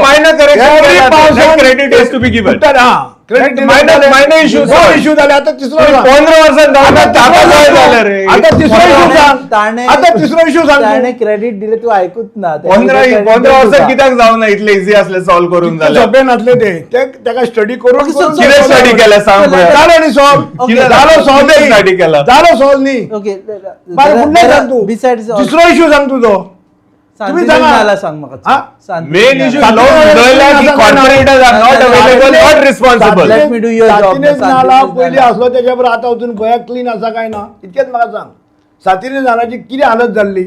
Minor correction केला तर that credit has to be given. minor issue solved. Issue झाले. आता तिसरो सांग. 15 वर्षांत आता आता काय झालं रे? आता तिसरो इश्यू सांग. ताणे- आता तिसरो इश्यू सांग त्याने तू. क्रेडिट दिले तू ऐकूच ना 15 वर्षात कित्याक जाऊ ना इतले इझी असले सॉल्व करून इतके झाले. सोपे नसले ते तेका स्टडी करून Okay, so- करून कितें solve स्टडी केलं. केलं सांग पळोवया. झालं न्ही सॉल्व. Okay, झालं सॉल्व कितें study केलं? झालं सॉल्व न्ही. ओके बरं पुढे सांग तू. बिसाइड्स तिसरो इश्यू सांग तुझो. तुम्ही सांगा. नाला सांग म्हाका हा? मेन इश्यू सातवी लोक उलयला की असं corporators are not available not responsible. Let me do your job. सातीनेच नाला सातीनेच पयलीं नाला. असलो त्याच्या बरोबर आता अजून गोंयात क्लीन आसा काय ना इतकेच म्हाका सांग. सातीने नालाची कितें हालत जाल्ली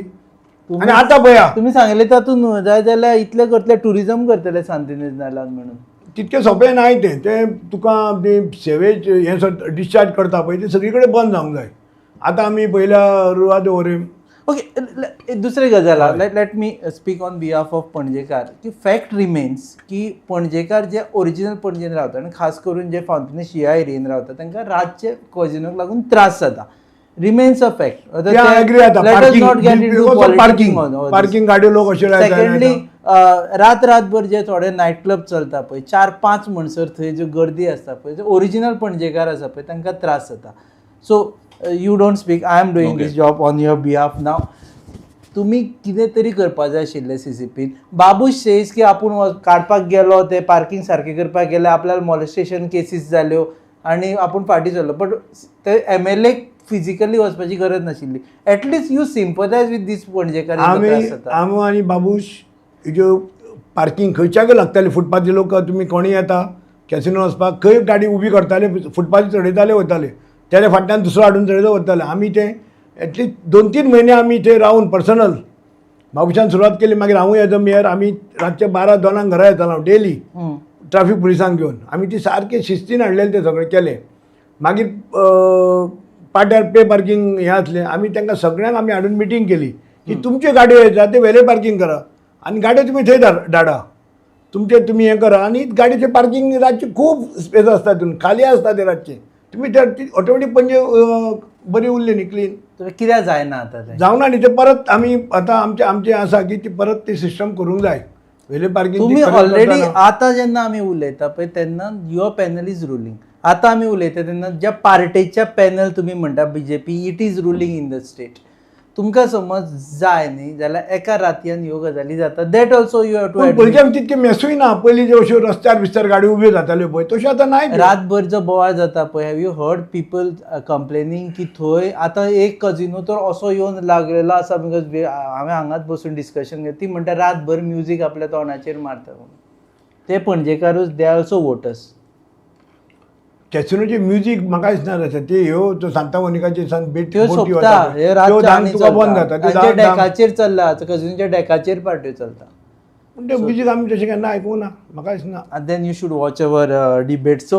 आणि आता पळया तुम्ही सांगले तातून जाय जाल्यार इतले करतले टुरिझम करतले सांतिनेज नाल्यान म्हणून तितकें सोंपें नाय ते तुका सेवेज हें डिस्चार्ज करता पळय ते सगळी कडेन बंद जावंक जाय. आतां आमी पयल्या रुवादे वरें ओके दुसरी गजाल let me speak on behalf of Panjekar की फॅक्ट रिमेन्स की पणजेकार जे ओरिजिनल पणजेन रावता आनी खास करून जे फावंटेनेस शिया एरियेन रावता तांकां रातचे कॉजिनोक लागून त्रास जाता रिमेन्स अ फॅक्ट पार्किंग गाडयो लोक अशे सेकंडली रातभर जे थोडे नायट क्लब चलता पळय 4-5 म्हणसर थंय ज्यो गर्दी आसता पळय जे ओरिजिनल पणजेकार आसा पळय तांकां त्रास जाता. So you don't speak I am doing this job on your behalf now. तुम्ही कितें तरी करपा जाय आशिल्लें CCPन. बाबूश सेज की आपूण काडपाक गेलो ते पार्किंग सारकें करपाक गेले आपल्याला मॉलेस्टेशन केसीस जाल्यो आनी आपूण फाटीं सरलो बट ते MLA फिजिकली वचपाची गरज नाशिल्ली. एटलिस्ट यू सिंपथायज विथ दीस पणजेकार. आमी आनी बाबूश हेज्यो पार्किंग खंयच्याक लागताली फुटपाथचे लोक तुमी कोणी येता कॅसिनो वचपाक खंय गाडी उबी करताले फुटपाथी चडयताले वयताले तेजे फाटल्यान दुसरो हाडून चडयता वताले. आमी ते एटलिस्ट 2-3 म्हयने आमी थंय रावन पर्सनल बाबूशान सुरवात केली. मागीर हांवूय एज अ मेयर आमी रातचे 12-2 घरा येतालो डेली ट्रॅफिक पुलिसांक घेवन. आमी ती सारके शिस्तीन हाडलेले ते सगळे केले. मागीर पाट्यार पे पार्किंग हें आसलें आमी तांकां सगळ्यांक आमी हाडून मिटींग केली की तुमच्यो गाडयो येता ते वेले पार्किंग करा आनी गाडयो तुमी थंय धाडा तुमी हें करा. आनी गाडयेचें पार्किंग रातचे खूब स्पेस आसता तितून खाली आसता ते रातचे तुमी ऑटोमॅटीक पणजे बरी उरली न्ही क्लीन. कित्याक जायना आतां तें जावना न्ही ते परत आमी आतां आमचें आसा की ती परत ती सिस्टम करूंक जाय. वेले पार्किंग तुम्ही ऑलरेडी आता जेन्ना आमी उलयता पळय तेन्ना युअर पॅनल इज रुलींग. आता आमी उलयता तेन्ना ज्या पार्टेच्या पॅनल तुमी म्हणटा BJP it is ruling in the state. तुमकां समज जाय न्ही जाल्यार एका रातयान ह्यो गजाली जाता. That also you have to पयलींच्या तितके मेसूय ना. पयलीं ज्यो अश्यो रस्त्यार बिस्त्यार गाडी उब्यो जाताल्यो पळय तश्यो आतां नाय. रातभर जो बोवाळ जाता पळय have you heard people complaining की थंय आतां एक कजिनो तर असो येवन लागलेलो आसा बिकॉज हांवें हांगाच बसून डिस्कशन केलें. ती म्हणटा रातभर म्युजीक आपल्या तोंडाचेर मारता म्हणून. ते पणजेकारूच दे आर ऑल्सो वोटर्स. कॅसिनोचे म्युजीक म्हाका दिसना जाता ते ह्यो तो सांता मोनिकाचे सान बेट त्यो बोटी सोंपता वता हे त्यो रातचे धांक आनी तुका बंद जाता. चलता. तांच्या डॅकाचेर चल्ला कजिनोच्या डॅकाचेर पार्ट्यो चलता. पूण ते म्युजीक आमी तशें केन्ना आयकूंक ना म्हाका दिसना. And then you should watch our debate. So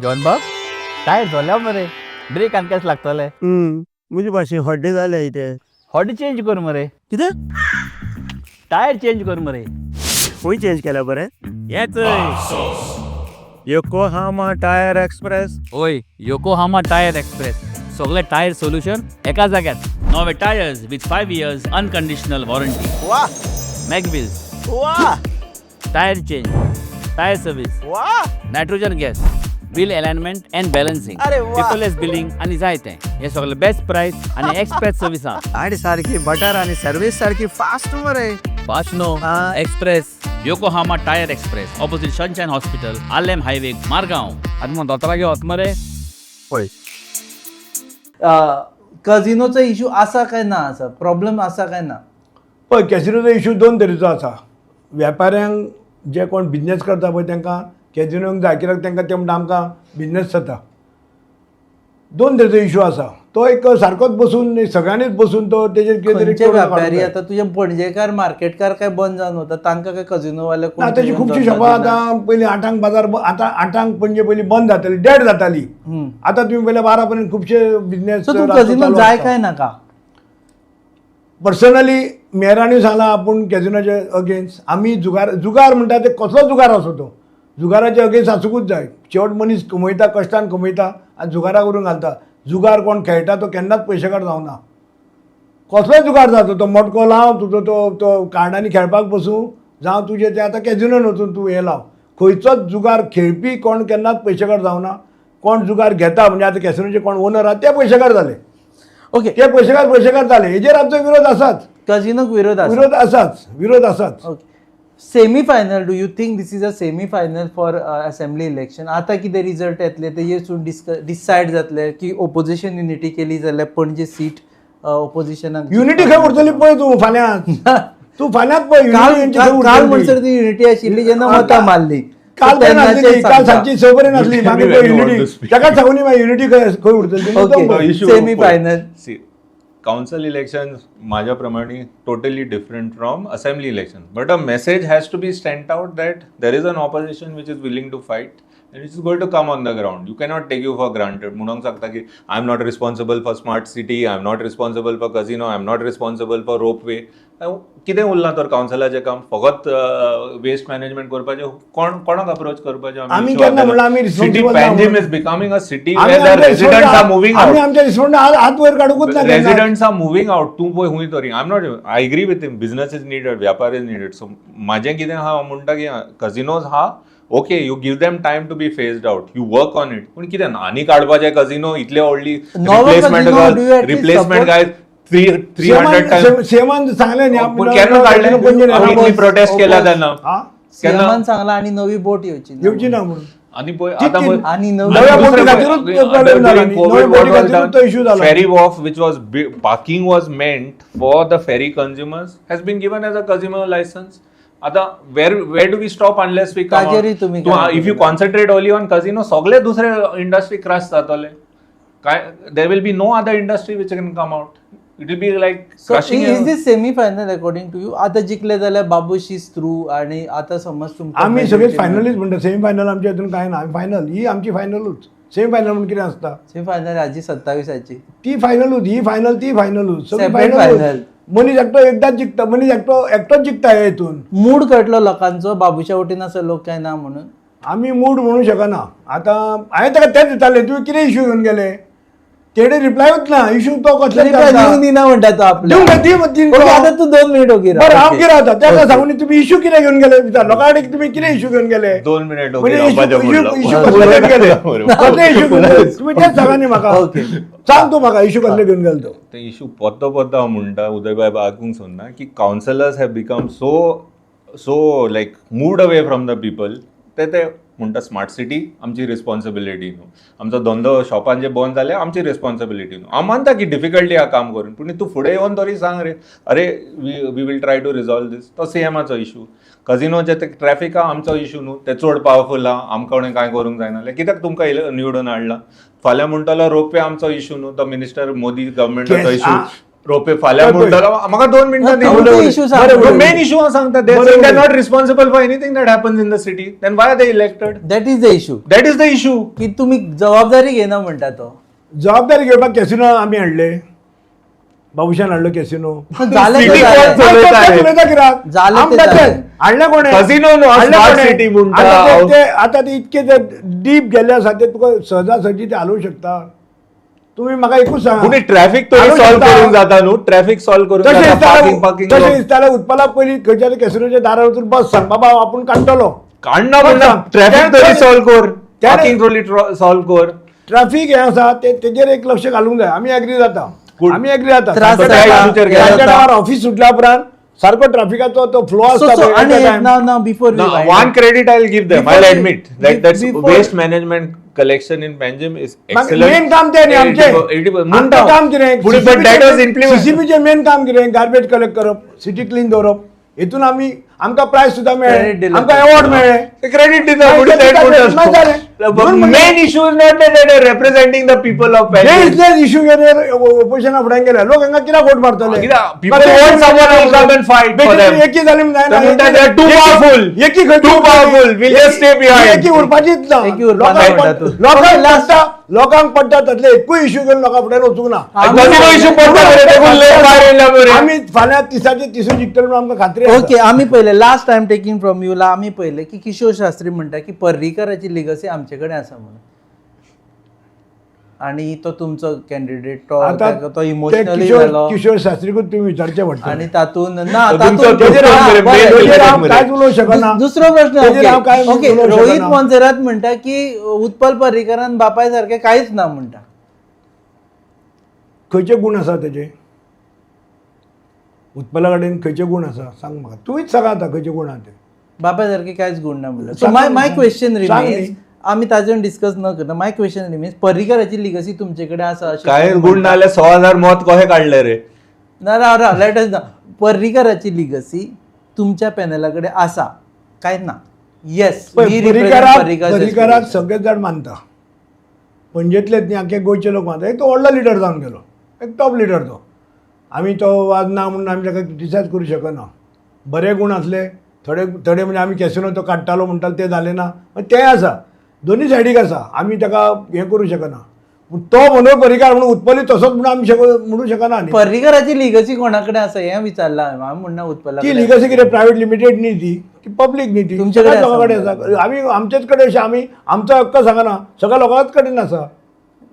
John बाब टायर झाल्या मरे ब्रेक आनी केस लागतले. मुझे भाशेन हड्डे जाले इथे. हॉट चेंज कर मरे. कितें टायर चेंज कर मरे. खंय चेंज केला बरें. येच योकोहामा टायर एक्सप्रेस. ओय योकोहामा टायर एक्सप्रेस सगळे टायर सोल्युशन एका जाग्यात. नवे tyres with 5 years unconditional warranty. वाह मॅगविल्स वाह टायर चेंज टायर सर्विस वाह. Nitrogen gas wheel alignment and balancing अरे वा. पेपरलेस बिलिंग आनी जायते हे सगळे बेस्ट प्राइस आनी एक्सप्रेस सर्विस आहा. गाडी सारखी बटर आणि सर्विस सारखी फास्ट मरे. Fast no express Yokohama tyre express opposite Sunshine hospital Alem highway Margao. आनी मग दोतोरागे वच मरे. पळय कजिनोचो इशू आसा काय ना आसा प्रॉब्लेम आसा काय ना. पळय कॅसिनोचो इशू दोन तरेचो आसा. वेपाऱ्यांक जे कोण बिजनेस करता पळय तांकां कॅसिनोक जाय कित्याक तांकां ते म्हणटा आमकां बिजनेस जाता. दोन तरेचो इशू आसा. तो एक सारकोच बसून सगळ्यांनीच बसून तो तेजेर कितें तरी खंयचे करून व्यापारी काडूंक जाय. आता तुझे पणजेकार मार्केटकार काय बंद जावन वता तांकां काय कजिनोवाले ना तशी खुबशी शॉपां आतां पयलीं 8 बाजार आतां 8 पणजे पयलीं बंद जाताली डेड जाताली. आतां तुमी पयल्या 12 पर्यंत खुबशे बिजनेस कजिनो जाय काय नाका. पर्सनली मेयरांनी सांगलां आपूण कॅसिनोचे अगेन्स्ट. आमी जुगार म्हणटा ते कसलो जुगार असो तो जुगाराचे अगेन्स्ट आसूंकूच जाय. शेवट मनीस कमयता कश्टान कमयता आनी जुगारा करून घालता. जुगार कोण खेळटा तो केन्नाच पयशेकार जावना. कसलोय जुगार जाता तो मोटको लाव तुजो तो कार्डांनी खेळपाक बसूं जावं तुजें तें आतां कॅसिनोन वचून तूं हें लाव. खंयचोच जुगार खेळपी कोण केन्नाच पयशेकार जावना. कोण जुगार घेता म्हणजे आतां कॅसिनोचे कोण ओनर आहा ते पयशेकार जाले. ओके ते पयशेकार जाले. हेजेर आमचो विरोध आसाच. कजिनोक विरोध विरोध आसाच. Okay semi final do you think this is a semi final for assembly election. आता कितें रिजल्ट येतले तेजेर डिसायड जातले की ओपोजिशन युनिटी केली जाल्यार पणजे सीट ओपोजिशनाक युनिटी खंय उरतली पळय तूं फाल्यां. तूं फाल्यांच पळय काल म्हणसर ती युनिटी आशिल्ली जेन्ना मतां मारली. काल काल सांजची सबरी नासली मागीर पळय युनिटी ताकाच सांगून युनिटी खंय उरतली. सेमी फायनल council elections माझ्या प्रमाणे totally different from assembly elections, but a message has to be sent out that there is an opposition which is willing to fight and which is going to come on the ground. You cannot take you for granted. म्हणूंक शकता की I am not responsible for smart city, I am not responsible for casino, I am not responsible for ropeway. कितें उरलां तर कावन्सिलाचें काम फकत waste management करपाचें. कोणाक अप्रोच करपाचें. आमी केन्ना म्हणला आमी city Panjim is becoming a city where the residents are moving out. आमी आमच्या रिस्पॉन्ड हात वयर काडूंकूच ना. Residents are moving out. तूं पळय खूंय तरी I am not I agree with him. Business is needed, व्यापार इज निडेड. सो म्हाजें कितें आहा म्हणटा की कजिनोज हा okay you give them time to be phased out, you work on it. पूण कितें आनी काडपाचें कजिनो इतले व्हडली रिप्लेसमेंट गाय 300 टायम्स सेमान सांगलें न्ही पूण केन्ना काडलें प्रोटेस्ट केला तेन्ना सीएमान सांगला आणि नवी बोट येवची ना म्हणून. आणि पळय आतां आणि ferry wharf which was parking was meant for the ferry consumers has been given as a casino license. आता where do we stop unless we come out? If you concentrate only on casino सगळे दुसरे industry crush जातले. काय there will be no other industry which can come out. It will be like crushing. Is this semi final according to you? आता जिंकले जाल्यार बाबूशी through आणि आता समज तुमकां आमी सगळे फायनलीच म्हणटा. सेमी फायनल आमच्या हितून कांय ना. फायनल ही आमची फायनलूच. सेमी फायनल म्हणून कितें आसता. सेमी फायनल हाजी 27ची ती फायनलूच. ही फायनल ती फायनलूच. सगळी Separate फायनल. final. मनीस एकटो एकदाच जिंकता. मनीस एकटोच जिंकता हे हितून. मूड कळटलो लोकांचो बाबूच्या वटेन असो लोक काय ना म्हणून. आमी मूड म्हणू शकना. आतां हांवें ताका तेंच विचारलें तुवें कितें इश्यू घेवन गेले, तेडे रिप्लायूच ना. इश्यू तो कसले दिवंक दिना म्हणटा तो आपल्या. ओके, आता तू 2 मिनिट ओके राव. बरं हांव ओके. कितें जाता त्याका सांगून तुम्ही इश्यू कितें घेवन गेले विचार लोकां कडेन तुमी कितें इश्यू घेवन गेले 2 मिनिट म्हणजे ओके इश्यू रावपाचें इश्यू म्हणलं. कसले घेवन गेले बरोबर. कसले इश्यू घेवन गेले तुम्ही तेच सांगा न्ही म्हाका. ओके. सांग तूं म्हाका इश्यू कसले घेवन गेले तो. ते इशू पोत्तो हांव म्हणटा उदयबाय आगूंक सोदना की councillors have become so like moved away from the people ते म्हणटा स्मार्ट सिटी आमची रिस्पॉन्सिबिलिटी न्हू, आमचो धंदो शॉपान जे बंद जाले आमची रिस्पॉन्सिबिलिटी न्हू. हांव मानता की डिफिकल्टी हा काम करून, पूण तूं फुडें येवन तरी सांग रे अरे we will try to resolve this. तो सीएमाचो इशू. कझिनोचे ते ट्रॅफिक हा आमचो इशू न्हू, ते चड पावरफूल हा, आमकां कोणें कांय करूंक जायना जाल्यार कित्याक तुमकां निवडून हाडला. फाल्यां म्हणटलो रोपवे आमचो इशू न्हू, तो मिनिस्टर मोदी गव्हर्मेंटाचो Yes, इशू. रोपवे फाल्यां म्हणटलो म्हाका 2 मिनटां तो issue सांग. मेन इशू हांव सांगता they are not responsible for anything that happens in the city, then why are they elected? That is the issue that is the issue. की तुम्ही जबाबदारी घेना म्हणटा तो. जबाबदारी घेवपाक कॅसिनो आमी हाडले, बाबुशान हाडलो कॅसिनो. झालं ते City झालं. court चलयता रे. झालं ते झालं. हाडले कोणे Casino न्हू, हाडले smart कोणे? city म्हणटा. आता ते इतके डीप गेले आसा ते तुका सहजासहजी ते हालूंक शकता. तुम्ही म्हाका एकूच सांगा पुणे ट्रॅफिक तरी हालूंक सॉल्व शकता. करूंक जाता न्हू, ट्रॅफिक सॉल्व करूंक तशें जाता. दिसतालें पार्किंग दिसतालें उत्पलाक पयलीं खंयच्या तरी कॅसिनोच्या दारार वचून बस सांग बाबा आपूण काडटलो. काडना म्हणटा ट्रॅफिक तरी सॉल्व कर, पार्किंग ट्रोली सॉल्व कर. ट्रॅफिक हे आसा तेजेर एक लक्ष घालूंक जाय. आमी एग्री जाता, Good. आमी एग्री जाता. त्रास सांजच्या जाता. टायमार- त्रास जाता. सांजच्या टायमार ऑफिस सुटल्या उपरांत सारको ट्रॅफिकाचो तो फ्लो So, आसता पळय, आणि at the time. now before we wind One up. credit I'll give them. Before I'll we- admit that that's before- waste management collection in Panjim is main excellent. काम ते न्ही आमचे. 80% आमचें काम कितें but that was implemented. सीसीबीचें main काम कितें गार्बेज कलेक्ट करप, सिटी क्लीन दवरप. हितून आमकां प्रायज सुद्दां Credit मेळ्ळे, दिलं. आमकां अवॉर्ड मेळ्ळे. Credit दिता, मागीर but ते that दिता, would मागीर जालें. have- म्हणून म्हणजे- main issue is not that they're representing the people of Panjim. ते इश्यू घेवन ओपोजिशना फुड्यान गेले लोक हांगा कित्याक वोट मारतले? कित्याक? People want someone who come and fight for them. एकी जाली म्हण जायना. ते म्हणटात they are too powerful. एकी खंय Too powerful. We'll just stay behind. एकी उरपाचीच ना. एकी उरपाना म्हणटा तूं. लोकांक पडटा तातले एकूय इश्यू घेवन लोकां फुड्यान वचूंक ना. Casino issue पडटा मरे, देखून लय भायर येयला मरे. आमी फाल्यां तिसाचे तिसू जिखतले म्हणून आमकां खात्री आसा. ओके, आम्ही पहिले लास्ट टाइम टेकिंग फ्रॉम यूला आम्ही पहिले की किशोर शास्त्री म्हणटा की पर्रीकराची लिगसी आमचे कडेन आसा म्हणून, आणि तो तुमचो कॅन्डिडेट आता तो ते इमोशनली जालो किशोर शास्त्रीकूच तुम्ही विचारचे पडटा. आणि तातून ना तो तातूंत- तुमचो तेजेर हा, हांव- बरें. तेजेर हांव मरे. कांयच उलोवंक शकना. दुसरो प्रश्न तेजेर हांव कांय ओके उलोवंक रोहित शकना. मोन्सेरात म्हणटा की उत्पल पर्रीकरान बापाय सारखे कांयच ना म्हणटा. खंयचे गुण आसा तेजे? उत्पला कडेन खंयचे गुण आसा सांग म्हाका. तुमीच सांगा आतां खंयचे गुण आहा ते. बापाय सारखे कांयच गुण ना म्हणटा. सो सांग माय न्ही, माय सांग. क्वेश्चन सांग रिमेन्स, न्ही. आम्ही ताजेर डिस्कस न करता. माय क्वेश्चन रिमेन्स, पर्रीकराची लिगसी तुमचे कडेन आसा अशें काय तुम्ही गुण म्हणटा. नाल्यार 6,000 मत कशे काढले रे? ना लेट अस ना. पर्रीकराची लिगसी तुमच्या पॅनलाकडे आसा काय ना? येस, पर्रीकराक सगळेच जाण मानता. पणजेंतलेच न्ही आख्खे गोंयचे लोक मानता. एक तो व्हडलो लिडर जावन गेलो, एक टॉप लिडर तो. आमी तो आज ना म्हणून आमी ताका क्रिटिसायज करूं शकना. बरे गुण आसले, थोडे म्हणजे आमी कॅसिनो तो काडटालो म्हणटालो ते जाले ना, तें आसा. दोनी सायडीक आसा. आमी ताका हें करूं शकना. पूण तो मनोहर पर्रीकार म्हणून उत्पली तसोच म्हणून आमी म्हणूं शकना न्ही. पर्रीकराची लिगसी कोणाकडे आसा हें विचारला हांवें म्हणना उत्पला ती लिगसी कितें प्रायवेट लिमिटेड न्ही ती, की पब्लीक न्ही ती. तुमचे कडेन सगळ्या लोकां आसा. कडेन आसा. आमी आमचेच कडेन अशें आमी आमचो हक्क सांगना, सगळ्या लोकांच कडेन आसा.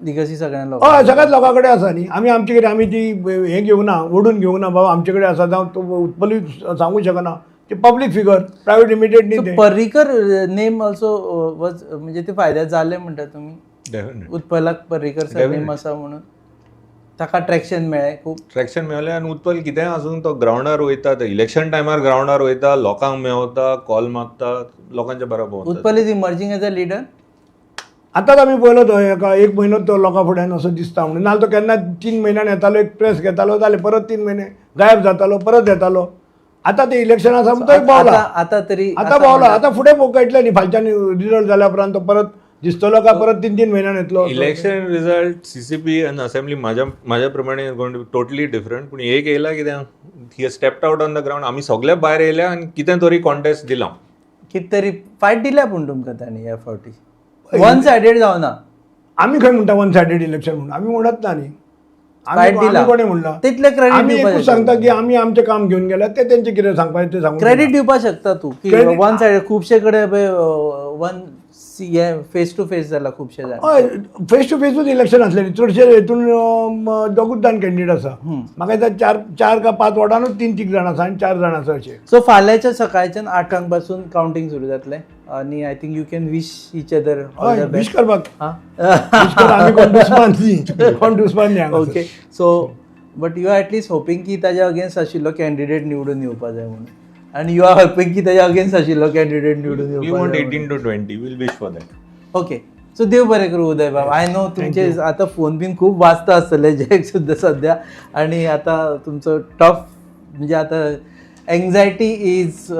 लिगसी सगळ्या लोक हय सगळ्याच लोकां कडेन आसा न्ही. आमी आमचे कडेन आमी ती हें घेवंक ना, ओडून घेवंक ना बाबा आमचे कडेन आसा जावं तो उत्पली सांगूंक शकना. ती पब्लीक फिगर, प्रायवेट लिमिटेड न्ही ते. पर्रीकर नेम ऑल्सो वॉज म्हणजे ते फायद्यात जाले म्हणटा तुम्ही. Definitely. उत्पलाक पर्रीकर सर नेम Definitely. आसा म्हणून ताका ट्रॅक्शन मेळ्ळें खूब. ट्रॅक्शन मेळ्ळें आनी उत्पल कितें आसून तो ग्रावंडार वयता, ते इलेक्शन टायमार ग्रावंडार वयता, लोकांक मेळता, कॉल मागता, लोकांच्या बरोबर Utpal is emerging as a leader. आतांच आमी पळयलो तो एका 1 म्हयनो तो लोकां फुड्यान असो दिसता म्हणून. नाजाल्यार तो केन्ना 3 म्हयन्यान येतालो, एक प्रेस घेतालो, जाले परत 3 म्हयने गायब जातालो, परत येतालो. आतां ते इलेक्शन आसा म्हणून तो पावला. आतां तरी आतां पावला. आतां फुडें कळटलें न्ही फालच्यान रिजल्ट जाल्या उपरांत तो परत दिसतलो काय परत 3-3 म्हयन्यान येतलो. इलेक्शन रिझल्ट सीसीपी आनी असेंब्ली म्हाज्या प्रमाणे गोइंग टू टोटली डिफरंट. पूण एक येयला कित्याक ही stepped out on the ground. आमी सगळे भायर येयल्या आनी कितें तरी कॉन्टेस्ट दिलां. कितें तरी फायट दिल्या पूण तुमकां तांणी ह्या फावटी वन सायडेड जावना. आमी खंय म्हणटा वन सायडेड इलेक्शन म्हणून, आमी म्हणत ना न्ही. फायट दिला कोणी म्हणला तितले क्रेडीट आम्ही एकूच दिवपाक सांगता की आम्ही आमचें काम घेऊन गेल्या ते तेंचे कितें सांगपाचें ते सांगून क्रेडीट दिवपाक शकता तूं की Credit- वन सायड खुबशे कडेन वन फेस टू फेस जाला खुबशे जाण हय फेस टू फेसूच इलेक्शन आसलेली चडशे हेतून दोगूच जाण कॅन्डिडेट आसा म्हाका दिसता चार का 5 वॉर्डानूच 3 जाण आसा आनी 4 जाण आसा अशे सो फाल्यांच्या सकाळच्यान 8 पासून काउंटिंग सुरू जातलें आणि I think you can wish each other हय विश करपाक हां wish कर, आमी कोण दुस्मान न्ही okay so but you are at least hoping की ताज्या अगेन्स्ट आशिल्लो कॅन्डिडेट निवडून येवपा जाय म्हणून आणि यू आर होपिंग की ताज्या अगेन्स्ट आशिल्लो कॅन्डिडेट निवडून वी येवपा वॉन्ट जाय 18 to 20. We'll wish for that. Okay so देव बरें करूं उदय बाब आय नो तुमचे आतां फोन बीन खूब वाजता आसतले जे सुद्दां सद्या आणि आतां तुमचो टफ म्हणजे आतां एंग्जायटी इज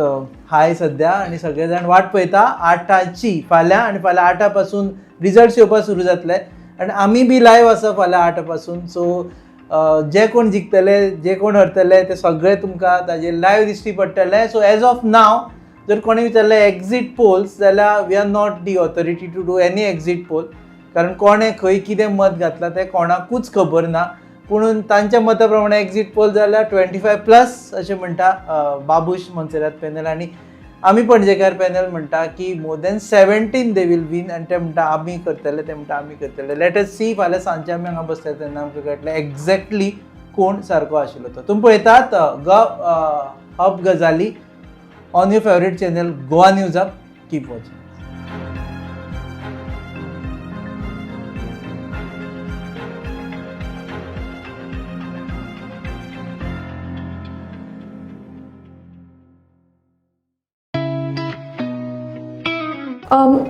हाय सद्या आणि सगळे जाण वाट पळयता 8ची फाल्यां आणि फाल्यां 8 पासून रिजल्ट्स येवपाक सुरू जातले आणि आमी बी लायव्ह आसा फाल्यां 8 पासून सो जे कोण जिखतले जे कोण हरतले ते सगळे तुमकां ताजे लायव्ह दिश्टी पडटले सो एज ऑफ नाव जर कोणी विचारले एक्झिट पोल्स जाल्यार we are not the authority to do any exit poll कारण कोणें खंय कितें मत घातलां तें कोणाकूच खबर ना पूण तांच्या मता प्रमाणे एक्झिट पोल जाल्यार 25+ अशें म्हणटा बाबूश मोन्सेरात पॅनल आणि आमी पणजेकार पॅनल म्हणटा की more than 17 they will win आनी ते म्हणटा आमी करतले ते म्हणटा आमी करतले लेट अस सी फाल्यां सांजचे आमी हांगा बसतले तेन्ना आमकां कळटलें एक्झॅक्टली कोण सारको आशिल्लो तो तुमी पळयतात हब गजाली on your favourite channel Goa news up keep watching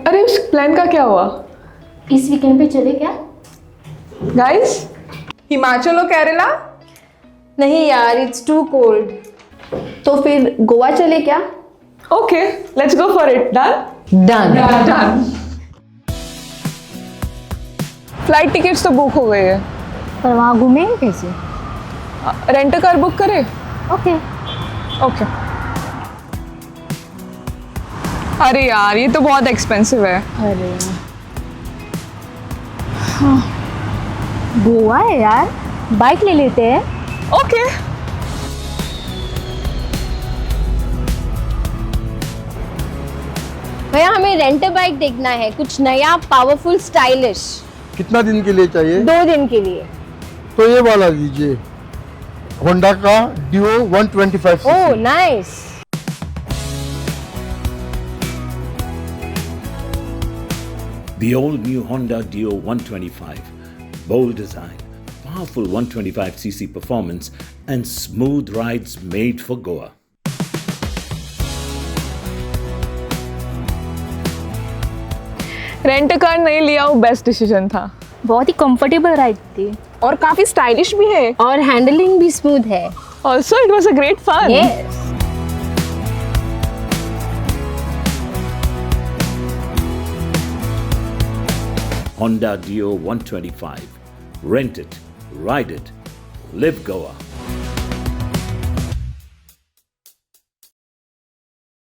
अरे उस प्लान का क्या हुआ इस वीकेंड पे चले क्या? गाइस? हिमाचल और केरला? नहीं यार, इट्स टू कोल्ड. तो फिर गोवा चले क्या? Okay, let's go for it. Done? Done. Flight tickets तो बुक हो गई है. पर वहाँ घूमेंगे कैसे? रेंट कार बुक करें? ओके. ओके. अरे यार, ये तो बहुत एक्सपेंसिव है. अरे हाँ. गोवा है यार, बाइक ले लेते हैं. ओके. भैया हमें रेंट बाइक देखना है, कुछ नया पावरफुल स्टाइलिश. कितना दिन के लिए चाहिए? 2 दिन के लिए. तो ये वाला लीजिए, होंडा का Dio 125. Oh nice. The all-new Honda Dio 125. Bold design, powerful 125cc performance, and smooth rides made for Goa. Rent car नहीं लिया वो बेस्ट डिसीजन था. बहुत ही कंफर्टेबल राइड थी और काफी स्टाइलिश भी है. और हैंडलिंग भी स्मूथ है. Also it was a great fun. Yes. Honda Dio 125. Rent it, ride it, live Goa.